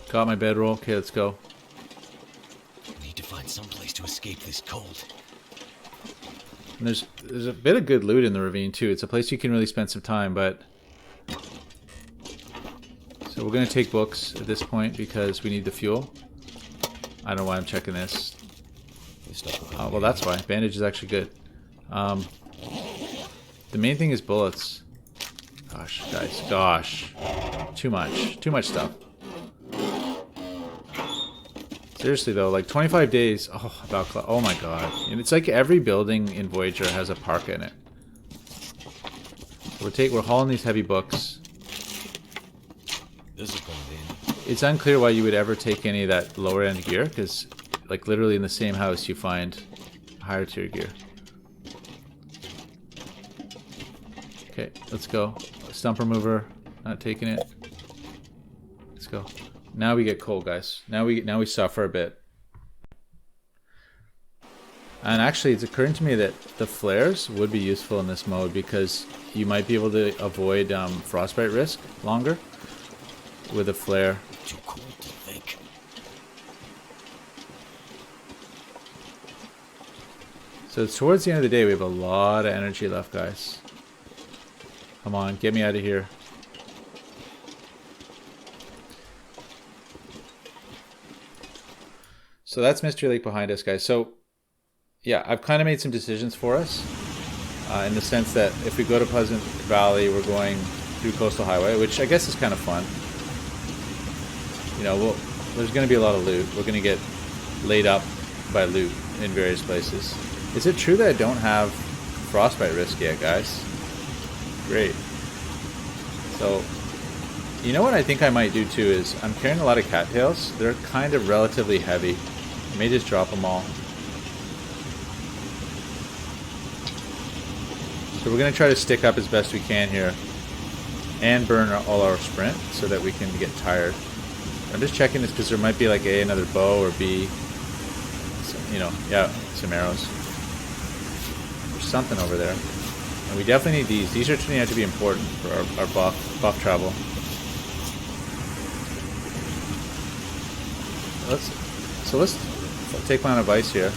Got my bedroll. Okay, let's go. Need to find some place to escape this cold. And there's a bit of good loot in the ravine too. It's a place you can really spend some time, but so we're gonna take books at this point because we need the fuel. I don't know why I'm checking this. Oh, well, that's why. Bandage is actually good. The main thing is bullets. Gosh, guys, gosh, too much stuff. Seriously though, like 25 days. Oh my god! And it's like every building in Voyager has a parka in it. So we're hauling these heavy books. This is going in. It's unclear why you would ever take any of that lower end gear, because like literally in the same house you find higher tier gear. Okay, let's go. Stump remover, not taking it. Let's go. Now we get cold, guys. Now we suffer a bit. And actually, it's occurring to me that the flares would be useful in this mode because you might be able to avoid frostbite risk longer with a flare. Too cold to think. So it's towards the end of the day. We have a lot of energy left, guys. Come on, get me out of here. So that's Mystery Lake behind us, guys. So, yeah, I've kind of made some decisions for us in the sense that if we go to Pleasant Valley, we're going through Coastal Highway, which I guess is kind of fun. You know, there's going to be a lot of loot. We're going to get laid up by loot in various places. Is it true that I don't have frostbite risk yet, guys? Great. So, you know what I think I might do too is I'm carrying a lot of cattails. They're kind of relatively heavy. I may just drop them all. So we're going to try to stick up as best we can here and burn all our sprint so that we can get tired. I'm just checking this because there might be like A, another bow, or B, some, you know, yeah, some arrows. There's something over there. And we definitely need these. These are turning out to be important for our buff travel. Let's take my own advice here.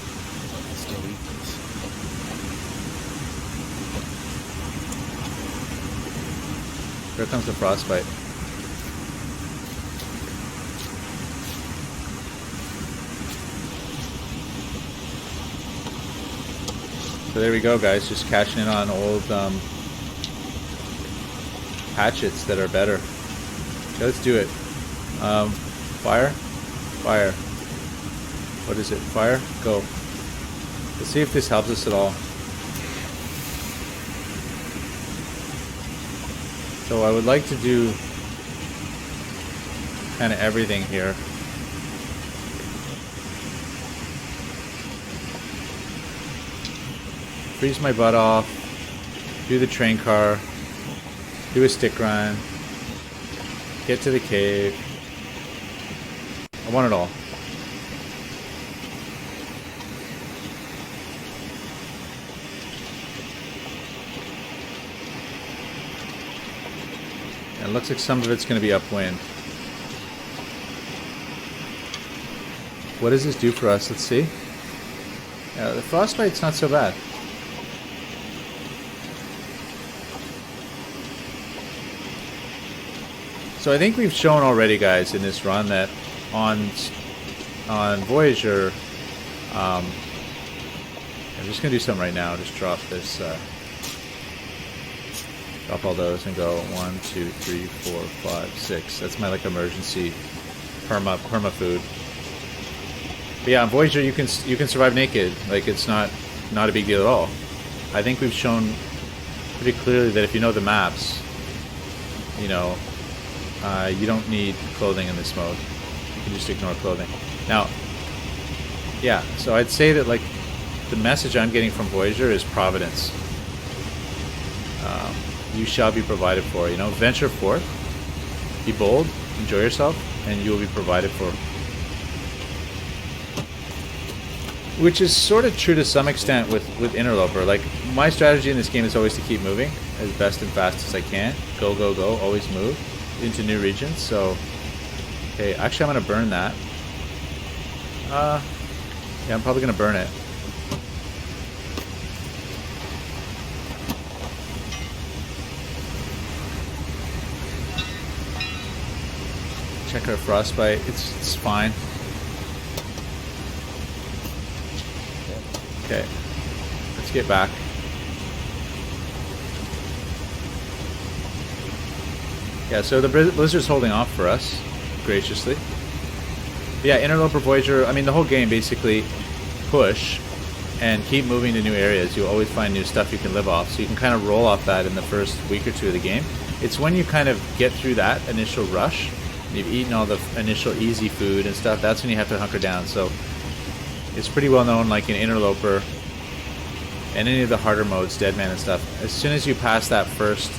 Here comes the frostbite. So there we go, guys. Just cashing in on old hatchets that are better. Okay, let's do it. Fire? Fire. What is it? Fire? Go. Let's see if this helps us at all. So I would like to do kind of everything here. Freeze my butt off, do the train car, do a stick run, get to the cave. I want it all. And it looks like some of it's going to be upwind. What does this do for us? Let's see. Yeah, the frostbite's not so bad. So I think we've shown already, guys, in this run that on Voyageur, I'm just gonna do something right now. Just drop this, drop all those and go 1, 2, 3, 4, 5, 6. That's my like emergency perma food. But yeah, on Voyageur you can survive naked. Like it's not a big deal at all. I think we've shown pretty clearly that if you know the maps, you know. You don't need clothing in this mode. You can just ignore clothing. Now, yeah, so I'd say that like the message I'm getting from Voyageur is providence. You shall be provided for. You know, venture forth, be bold, enjoy yourself, and you will be provided for. Which is sort of true to some extent with Interloper. Like my strategy in this game is always to keep moving as best and fast as I can. Go, go, go. Always move into new regions. So okay, actually I'm gonna burn that. Yeah, I'm probably gonna burn it. Check our frostbite. It's fine. Okay, let's get back. Yeah, so the blizzard's holding off for us, graciously. But yeah, Interloper, Voyageur, I mean the whole game basically push and keep moving to new areas. You'll always find new stuff you can live off, so you can kind of roll off that in the first week or two of the game. It's when you kind of get through that initial rush, you've eaten all the initial easy food and stuff, that's when you have to hunker down. So it's pretty well known, like in Interloper and any of the harder modes, Deadman and stuff, as soon as you pass that first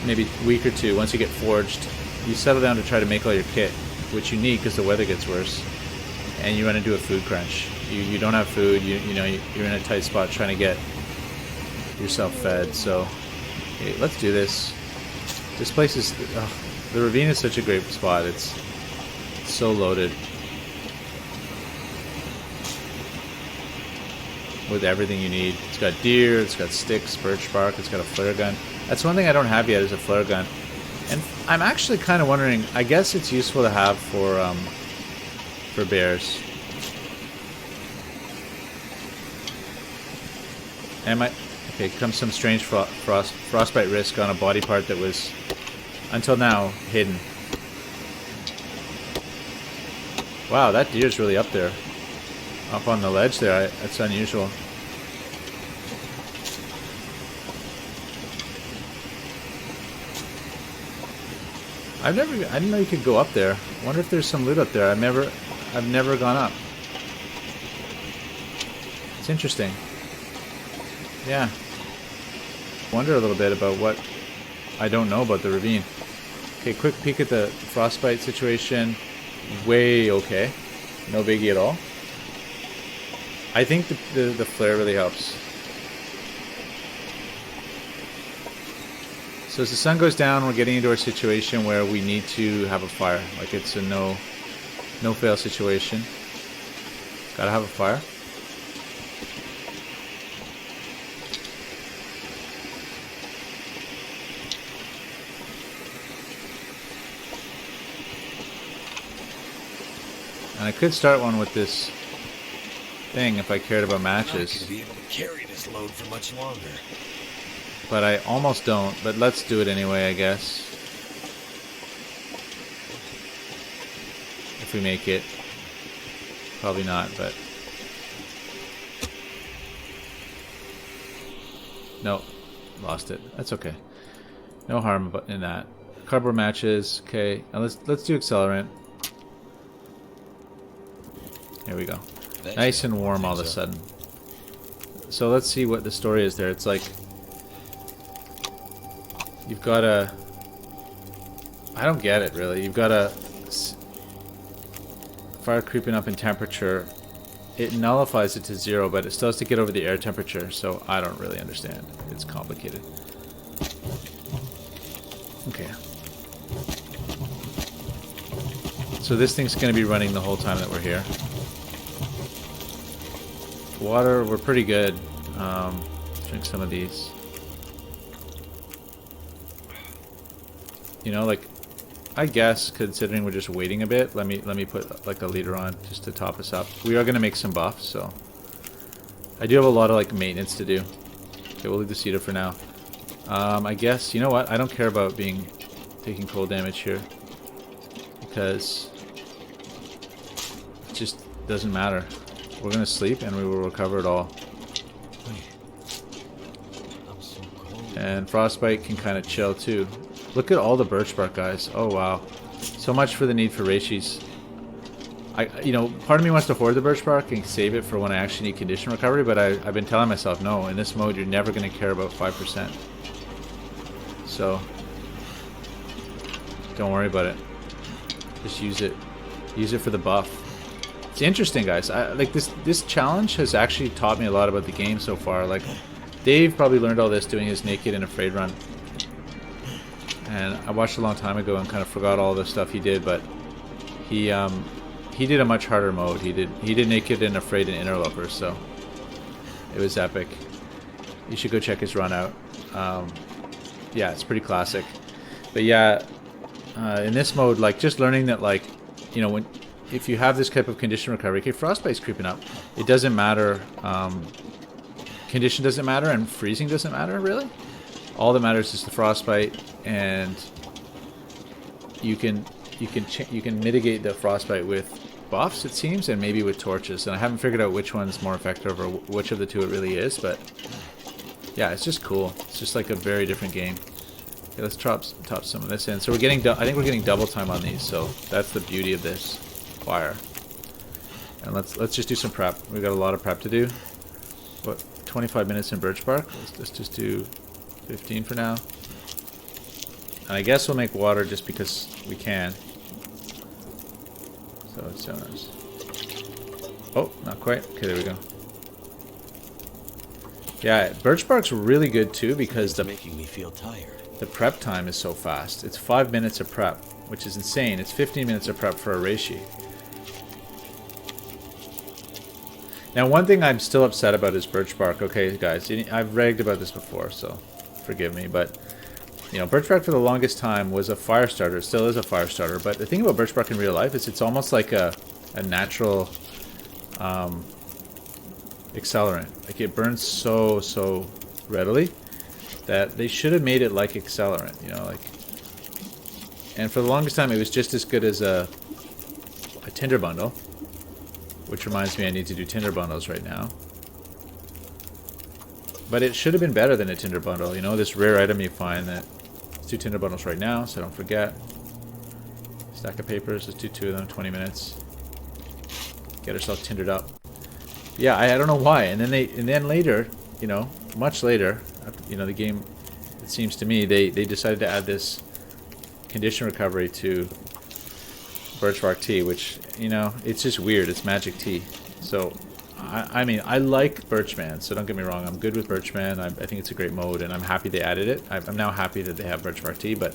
maybe week or two, once you get forged, you settle down to try to make all your kit, which you need because the weather gets worse, and you run into a food crunch. You don't have food, you know, you're in a tight spot trying to get yourself fed. So okay, let's do this. This place is, the ravine is such a great spot. It's so loaded with everything you need. It's got deer, it's got sticks, birch bark, it's got a flare gun. That's one thing I don't have yet, is a flare gun. And I'm actually kind of wondering, I guess it's useful to have for bears. Okay, comes some strange frostbite risk on a body part that was, until now, hidden. Wow, that deer's really up there. Up on the ledge there, that's unusual. I didn't know you could go up there. I wonder if there's some loot up there. I've never gone up. It's interesting. Yeah. Wonder a little bit about what I don't know about the ravine. Okay, quick peek at the frostbite situation. Way okay. No biggie at all. I think the flare really helps. So as the sun goes down, we're getting into a situation where we need to have a fire. Like it's a no fail situation. Gotta have a fire. And I could start one with this thing if I cared about I'm not matches. gonna be able to carry this load for much longer. But I almost don't. But let's do it anyway, I guess. If we make it. Probably not, but... No. Lost it. That's okay. No harm in that. Cardboard matches. Okay. Now let's do accelerant. Here we go. Nice and warm all of a sudden. So let's see what the story is there. It's like you've got a... I don't get it really. You've got a fire creeping up in temperature. It nullifies it to 0, but it still has to get over the air temperature. So I don't really understand. It's complicated. Okay. So this thing's going to be running the whole time that we're here. Water, we're pretty good. Drink some of these. You know, like, I guess considering we're just waiting a bit, let me put like a liter on just to top us up. We are gonna make some buffs, so I do have a lot of like maintenance to do. Okay, we'll leave the cedar for now. I guess you know what? I don't care about taking cold damage here because it just doesn't matter. We're gonna sleep and we will recover it all. I'm so cold. And frostbite can kind of chill too. Look at all the birch bark, guys. Oh wow, so much for the need for reishis. You know, part of me wants to hoard the birch bark and save it for when I actually need condition recovery, but I've been telling myself, no, in this mode you're never going to care about 5%. So don't worry about it. Just use it. Use it for the buff. It's interesting, guys. Like this challenge has actually taught me a lot about the game so far. Like Dave probably learned all this doing his Naked and Afraid run. And I watched a long time ago and kind of forgot all the stuff he did, but he did a much harder mode. He did Naked and Afraid and Interlopers, so it was epic. You should go check his run out. Yeah, it's pretty classic. But yeah, in this mode, like just learning that, like, you know, if you have this type of condition recovery, okay, frostbite's creeping up. It doesn't matter. Condition doesn't matter, and freezing doesn't matter really. All that matters is the frostbite, and you can mitigate the frostbite with buffs, it seems, and maybe with torches. And I haven't figured out which one's more effective or which of the two it really is, but yeah, it's just cool. It's just like a very different game. Okay, let's top some of this in. So we're getting, I think we're getting double time on these, so that's the beauty of this fire. And let's just do some prep. We've got a lot of prep to do. What, 25 minutes in birch bark? Let's just do 15 for now. And I guess we'll make water just because we can. So it's nice. Oh, not quite. Okay, there we go. Yeah, birch bark's really good too because It's making me feel tired. the prep time is so fast. It's 5 minutes of prep, which is insane. It's 15 minutes of prep for a reishi. Now, one thing I'm still upset about is birch bark. Okay, guys, I've ragged about this before, so forgive me, but you know, birch bark for the longest time was a fire starter. It still is a fire starter, but the thing about birch bark in real life is it's almost like a natural accelerant. Like it burns so readily that they should have made it like accelerant, you know, like. And for the longest time, it was just as good as a tinder bundle, which reminds me I need to do tinder bundles right now. But it should have been better than a tinder bundle, you know, this rare item you find that. Let's do tinder bundles right now, so I don't forget. Stack of papers, let's do 2 of them, 20 minutes. Get ourselves tindered up. Yeah, I don't know why. And then later, you know, much later, you know, the game, it seems to me, they decided to add this condition recovery to birch bark tea, which, you know, it's just weird. It's magic tea. So I mean, I like Birchman, so don't get me wrong. I'm good with Birchman. I think it's a great mode, and I'm happy they added it. I'm now happy that they have birch bark tea, but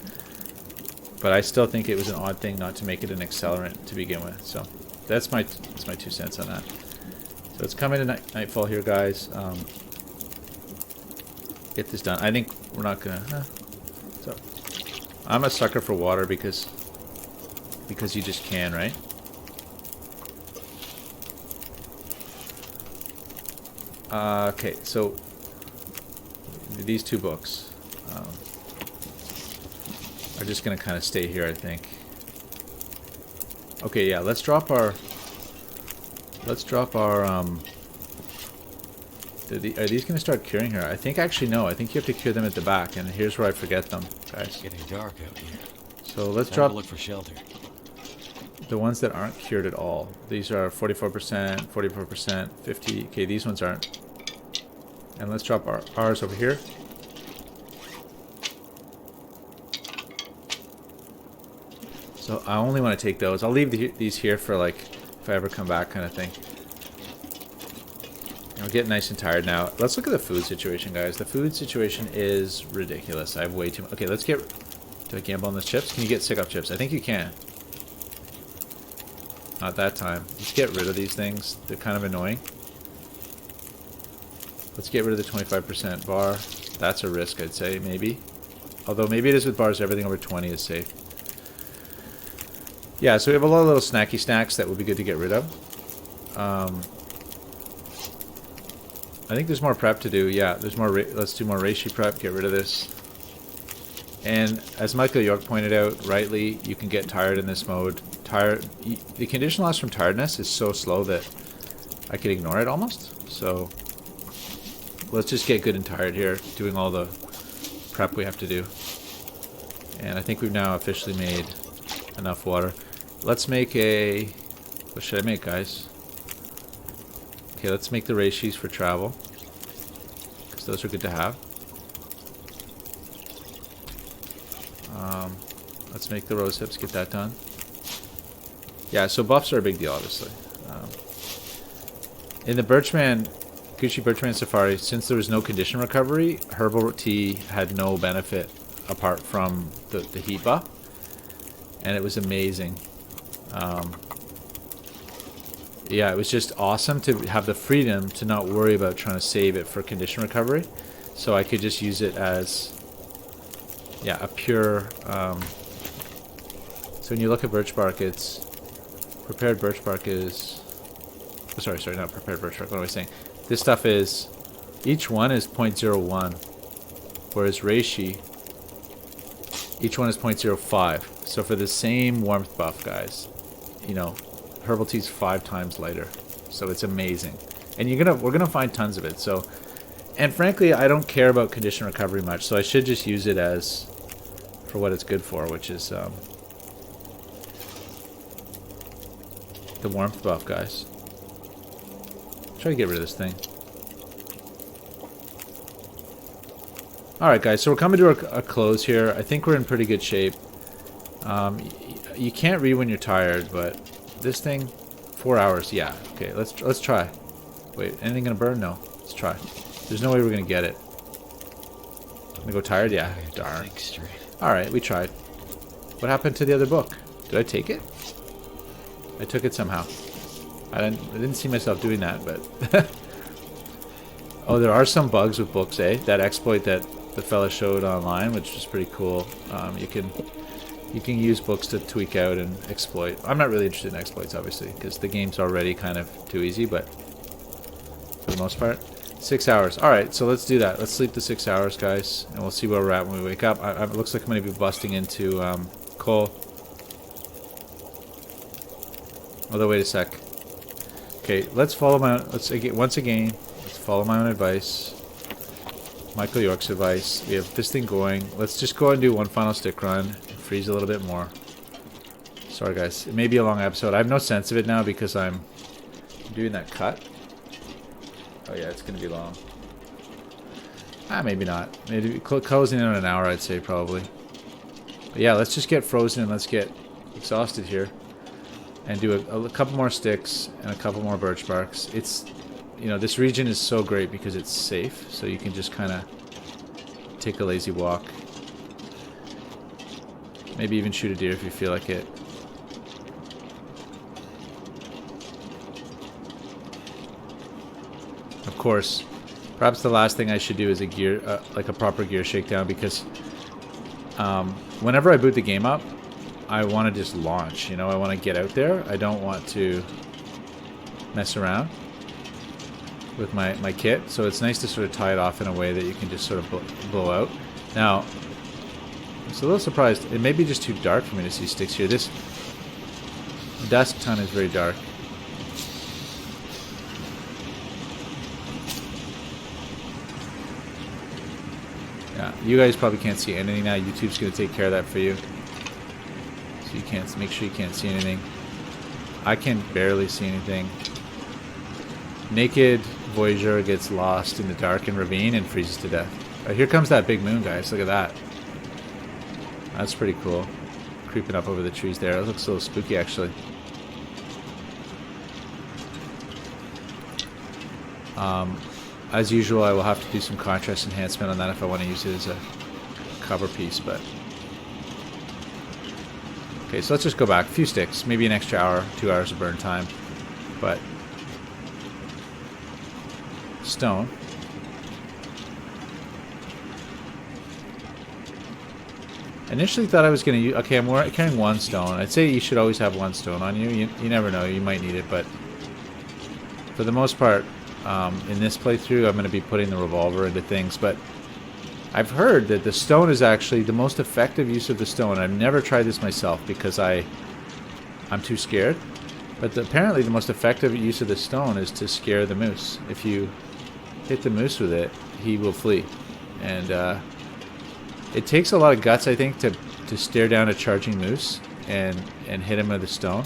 I still think it was an odd thing not to make it an accelerant to begin with. So that's my 2 cents on that. So it's coming to nightfall here, guys. Get this done. I think we're not gonna. So I'm a sucker for water because you just can, right? Okay, so these 2 books are just gonna kind of stay here, I think. Okay, yeah, let's drop our are these gonna start curing here? I think actually no. I think you have to cure them at the back, and here's where I forget them, guys. It's getting dark out here. So let's Time drop to look for shelter. the ones that aren't cured at all. These are 44%, 44%, 50. Okay, these ones aren't. And let's drop ours over here. So I only want to take those. I'll leave these here for like if I ever come back kind of thing. I'm getting nice and tired now. Let's look at the food situation, guys. The food situation is ridiculous. I have way too much. Okay, let's get... Do I gamble on those chips? Can you get sick-up chips? I think you can. Not that time. Let's get rid of these things. They're kind of annoying. Let's get rid of the 25% bar. That's a risk, I'd say, maybe. Although maybe it is with bars. Everything over 20 is safe. Yeah, so we have a lot of little snacky snacks that would be good to get rid of. I think there's more prep to do. Yeah, there's more. Let's do more reishi prep. Get rid of this. And as Michael York pointed out rightly, you can get tired in this mode. The condition loss from tiredness is so slow that I can ignore it almost. So let's just get good and tired here, doing all the prep we have to do. And I think we've now officially made enough water. Let's make a... What should I make, guys? Okay, let's make the reishis for travel, because those are good to have. Let's make the rose hips, get that done. Yeah, so buffs are a big deal, obviously. In the Birchman, Gucci Birchman Safari, since there was no condition recovery, herbal tea had no benefit apart from the heat buff. And it was amazing. Yeah, it was just awesome to have the freedom to not worry about trying to save it for condition recovery. So I could just use it as, yeah, a pure... so when you look at birch bark, it's... Prepared birch bark is... Oh, sorry, not prepared birch bark. What am I saying? This stuff is... Each one is 0.01. Whereas reishi, each one is 0.05. So for the same warmth buff, guys, you know, herbal tea's 5 times lighter. So it's amazing. And we're gonna find tons of it. So, and frankly, I don't care about condition recovery much, so I should just use it as for what it's good for, which is the warmth buff, guys. Try to get rid of this thing. Alright, guys, so we're coming to a close here. I think we're in pretty good shape. You can't read when you're tired, but this thing, 4 hours, yeah. Okay, let's try. Wait, anything gonna burn? No. Let's try. There's no way we're gonna get it. I'm gonna go tired? Yeah, darn. Alright, we tried. What happened to the other book? Did I take it? I took it somehow. I didn't see myself doing that, but... Oh, there are some bugs with books, eh? That exploit that the fella showed online, which was pretty cool. You can use books to tweak out and exploit. I'm not really interested in exploits, obviously, because the game's already kind of too easy, but for the most part. 6 hours. Alright, so let's do that. Let's sleep the 6 hours, guys, and we'll see where we're at when we wake up. It looks like I'm going to be busting into coal. Although, wait a sec. Okay, let's follow once again, let's follow my own advice. Michael York's advice. We have this thing going. Let's just go and do one final stick run and freeze a little bit more. Sorry, guys. It may be a long episode. I have no sense of it now because I'm doing that cut. Oh, yeah, it's going to be long. Maybe not. Maybe closing in on an hour, I'd say, probably. But yeah, let's just get frozen and let's get exhausted here. And do a couple more sticks and a couple more birch barks. It's... You know, this region is so great because it's safe, so you can just kind of take a lazy walk. Maybe even shoot a deer if you feel like it. Of course, perhaps the last thing I should do is a gear, like a proper gear shakedown, because whenever I boot the game up, I want to just launch. You know, I want to get out there. I don't want to mess around with my kit, so it's nice to sort of tie it off in a way that you can just sort of blow out. Now, I'm a little surprised. It may be just too dark for me to see sticks here. This dusk ton is very dark. Yeah, you guys probably can't see anything now. YouTube's going to take care of that for you. So you can't, make sure you can't see anything. I can barely see anything. Naked Voyageur gets lost in the darkened ravine and freezes to death. Right, here comes that big moon, guys. Look at that. That's pretty cool. Creeping up over the trees there. It looks a little spooky, actually. As usual, I will have to do some contrast enhancement on that if I want to use it as a cover piece, but... Okay, so let's just go back. A few sticks. Maybe an extra hour, 2 hours of burn time. But... Stone. Initially thought I was going to use... Okay, I'm carrying one stone. I'd say you should always have one stone on you. You never know. You might need it, but... For the most part, in this playthrough, I'm going to be putting the revolver into things, but... I've heard that the stone is actually the most effective use of the stone. I've never tried this myself because I'm too scared. But apparently the most effective use of the stone is to scare the moose. If you hit the moose with it, he will flee. And it takes a lot of guts, I think, to stare down a charging moose and hit him with a stone.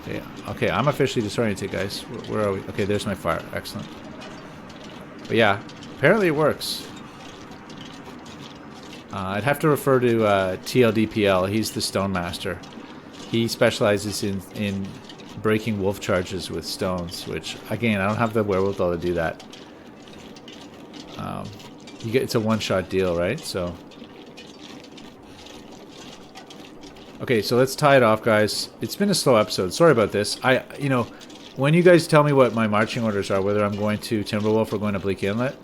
Yeah. Okay, I'm officially disoriented, guys. Where are we? Okay, there's my fire. Excellent. But yeah, apparently it works. I'd have to refer to TLDPL. He's the stone master. He specializes in breaking wolf charges with stones, which, again, I don't have the wherewithal to do that. It's a one-shot deal, right? So, okay, so let's tie it off, guys. It's been a slow episode. Sorry about this. When you guys tell me what my marching orders are, whether I'm going to Timberwolf or going to Bleak Inlet,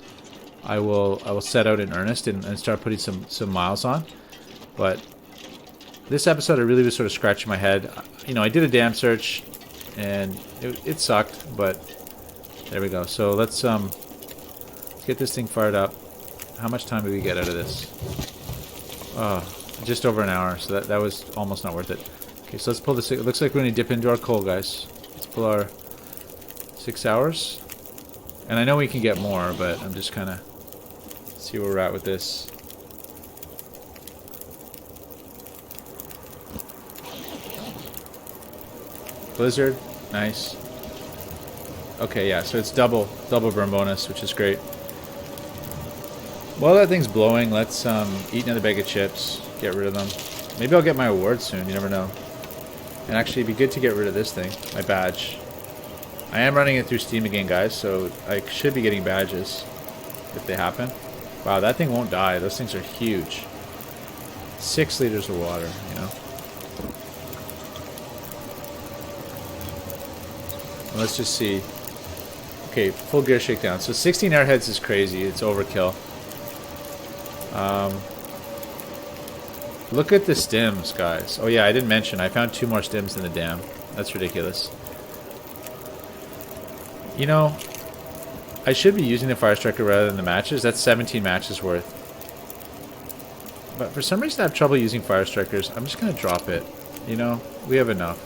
I will set out in earnest and start putting some miles on. But this episode, I really was sort of scratching my head. I did a dam search, and it sucked, but there we go. So let's get this thing fired up. How much time did we get out of this? Oh, just over an hour, so that was almost not worth it. Okay, so let's pull this. It looks like we're going to dip into our coal, guys. Let's pull our 6 hours. And I know we can get more, but I'm just kind of see where we're at with this. Blizzard, nice. Okay, yeah, so it's double burn bonus, which is great. While that thing's blowing, let's eat another bag of chips, get rid of them. Maybe I'll get my award soon, you never know. And actually, it'd be good to get rid of this thing, my badge. I am running it through Steam again, guys, so I should be getting badges if they happen. Wow, that thing won't die. Those things are huge. 6 liters of water, Let's just see. Okay, full gear shakedown. So 16 airheads is crazy. It's overkill. Look at the stims, guys. Oh yeah, I didn't mention. I found 2 more stims in the dam. That's ridiculous. I should be using the Fire Striker rather than the matches. That's 17 matches worth. But for some reason I have trouble using Fire Strikers. I'm just going to drop it. We have enough.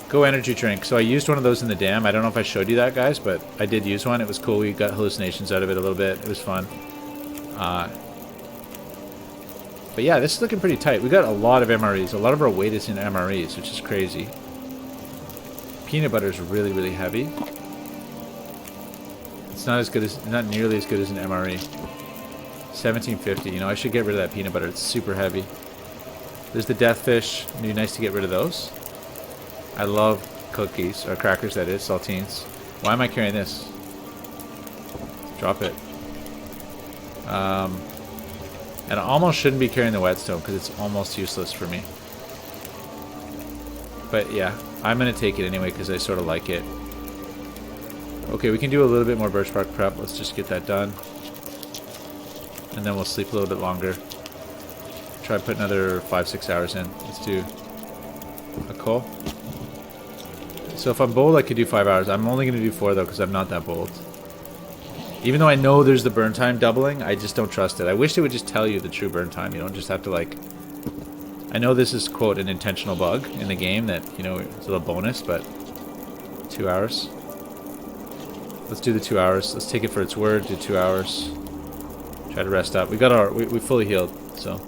Go energy drink. So I used one of those in the dam. I don't know if I showed you that, guys, but I did use one. It was cool. We got hallucinations out of it a little bit. It was fun. But yeah, this is looking pretty tight. We got a lot of MREs. A lot of our weight is in MREs, which is crazy. Peanut butter is really, really heavy. It's not nearly as good as an MRE. 1750. I should get rid of that peanut butter. It's super heavy. There's the death fish. It'd be nice to get rid of those. I love cookies, or crackers, that is, saltines. Why am I carrying this? Drop it. And I almost shouldn't be carrying the whetstone because it's almost useless for me. But yeah, I'm going to take it anyway because I sort of like it. Okay, we can do a little bit more birch bark prep. Let's just get that done. And then we'll sleep a little bit longer. Try to put another 5-6 hours in. Let's do a coal. So if I'm bold, I could do 5 hours. I'm only going to do 4 though, because I'm not that bold. Even though I know there's the burn time doubling, I just don't trust it. I wish it would just tell you the true burn time. You don't just have to like... I know this is, quote, an intentional bug in the game that, you know, it's a little bonus, but 2 hours. Let's do the 2 hours. Let's take it for its word, do 2 hours. Try to rest up. We got our... We fully healed, so...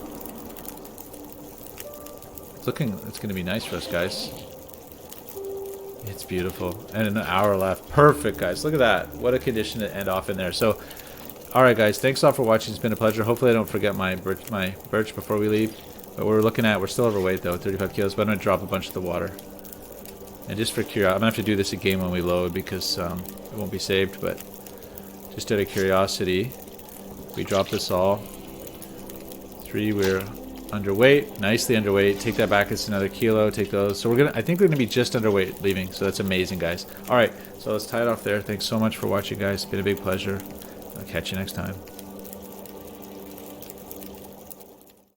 It's going to be nice for us, guys. It's beautiful. And an hour left. Perfect, guys. Look at that. What a condition to end off in there. So, alright, guys. Thanks a lot for watching. It's been a pleasure. Hopefully I don't forget my birch before we leave. But we're looking at... We're still overweight, though. 35 kilos. But I'm going to drop a bunch of the water. And just for curiosity... I'm going to have to do this again when we load because it won't be saved. But just out of curiosity, we drop this all. 3, we're... underweight, nicely underweight. Take that back, it's another kilo. Take those. So I think we're gonna be just underweight leaving. So that's amazing, guys. All right, so let's tie it off there. Thanks so much for watching, guys. It's been a big pleasure. I'll catch you next time.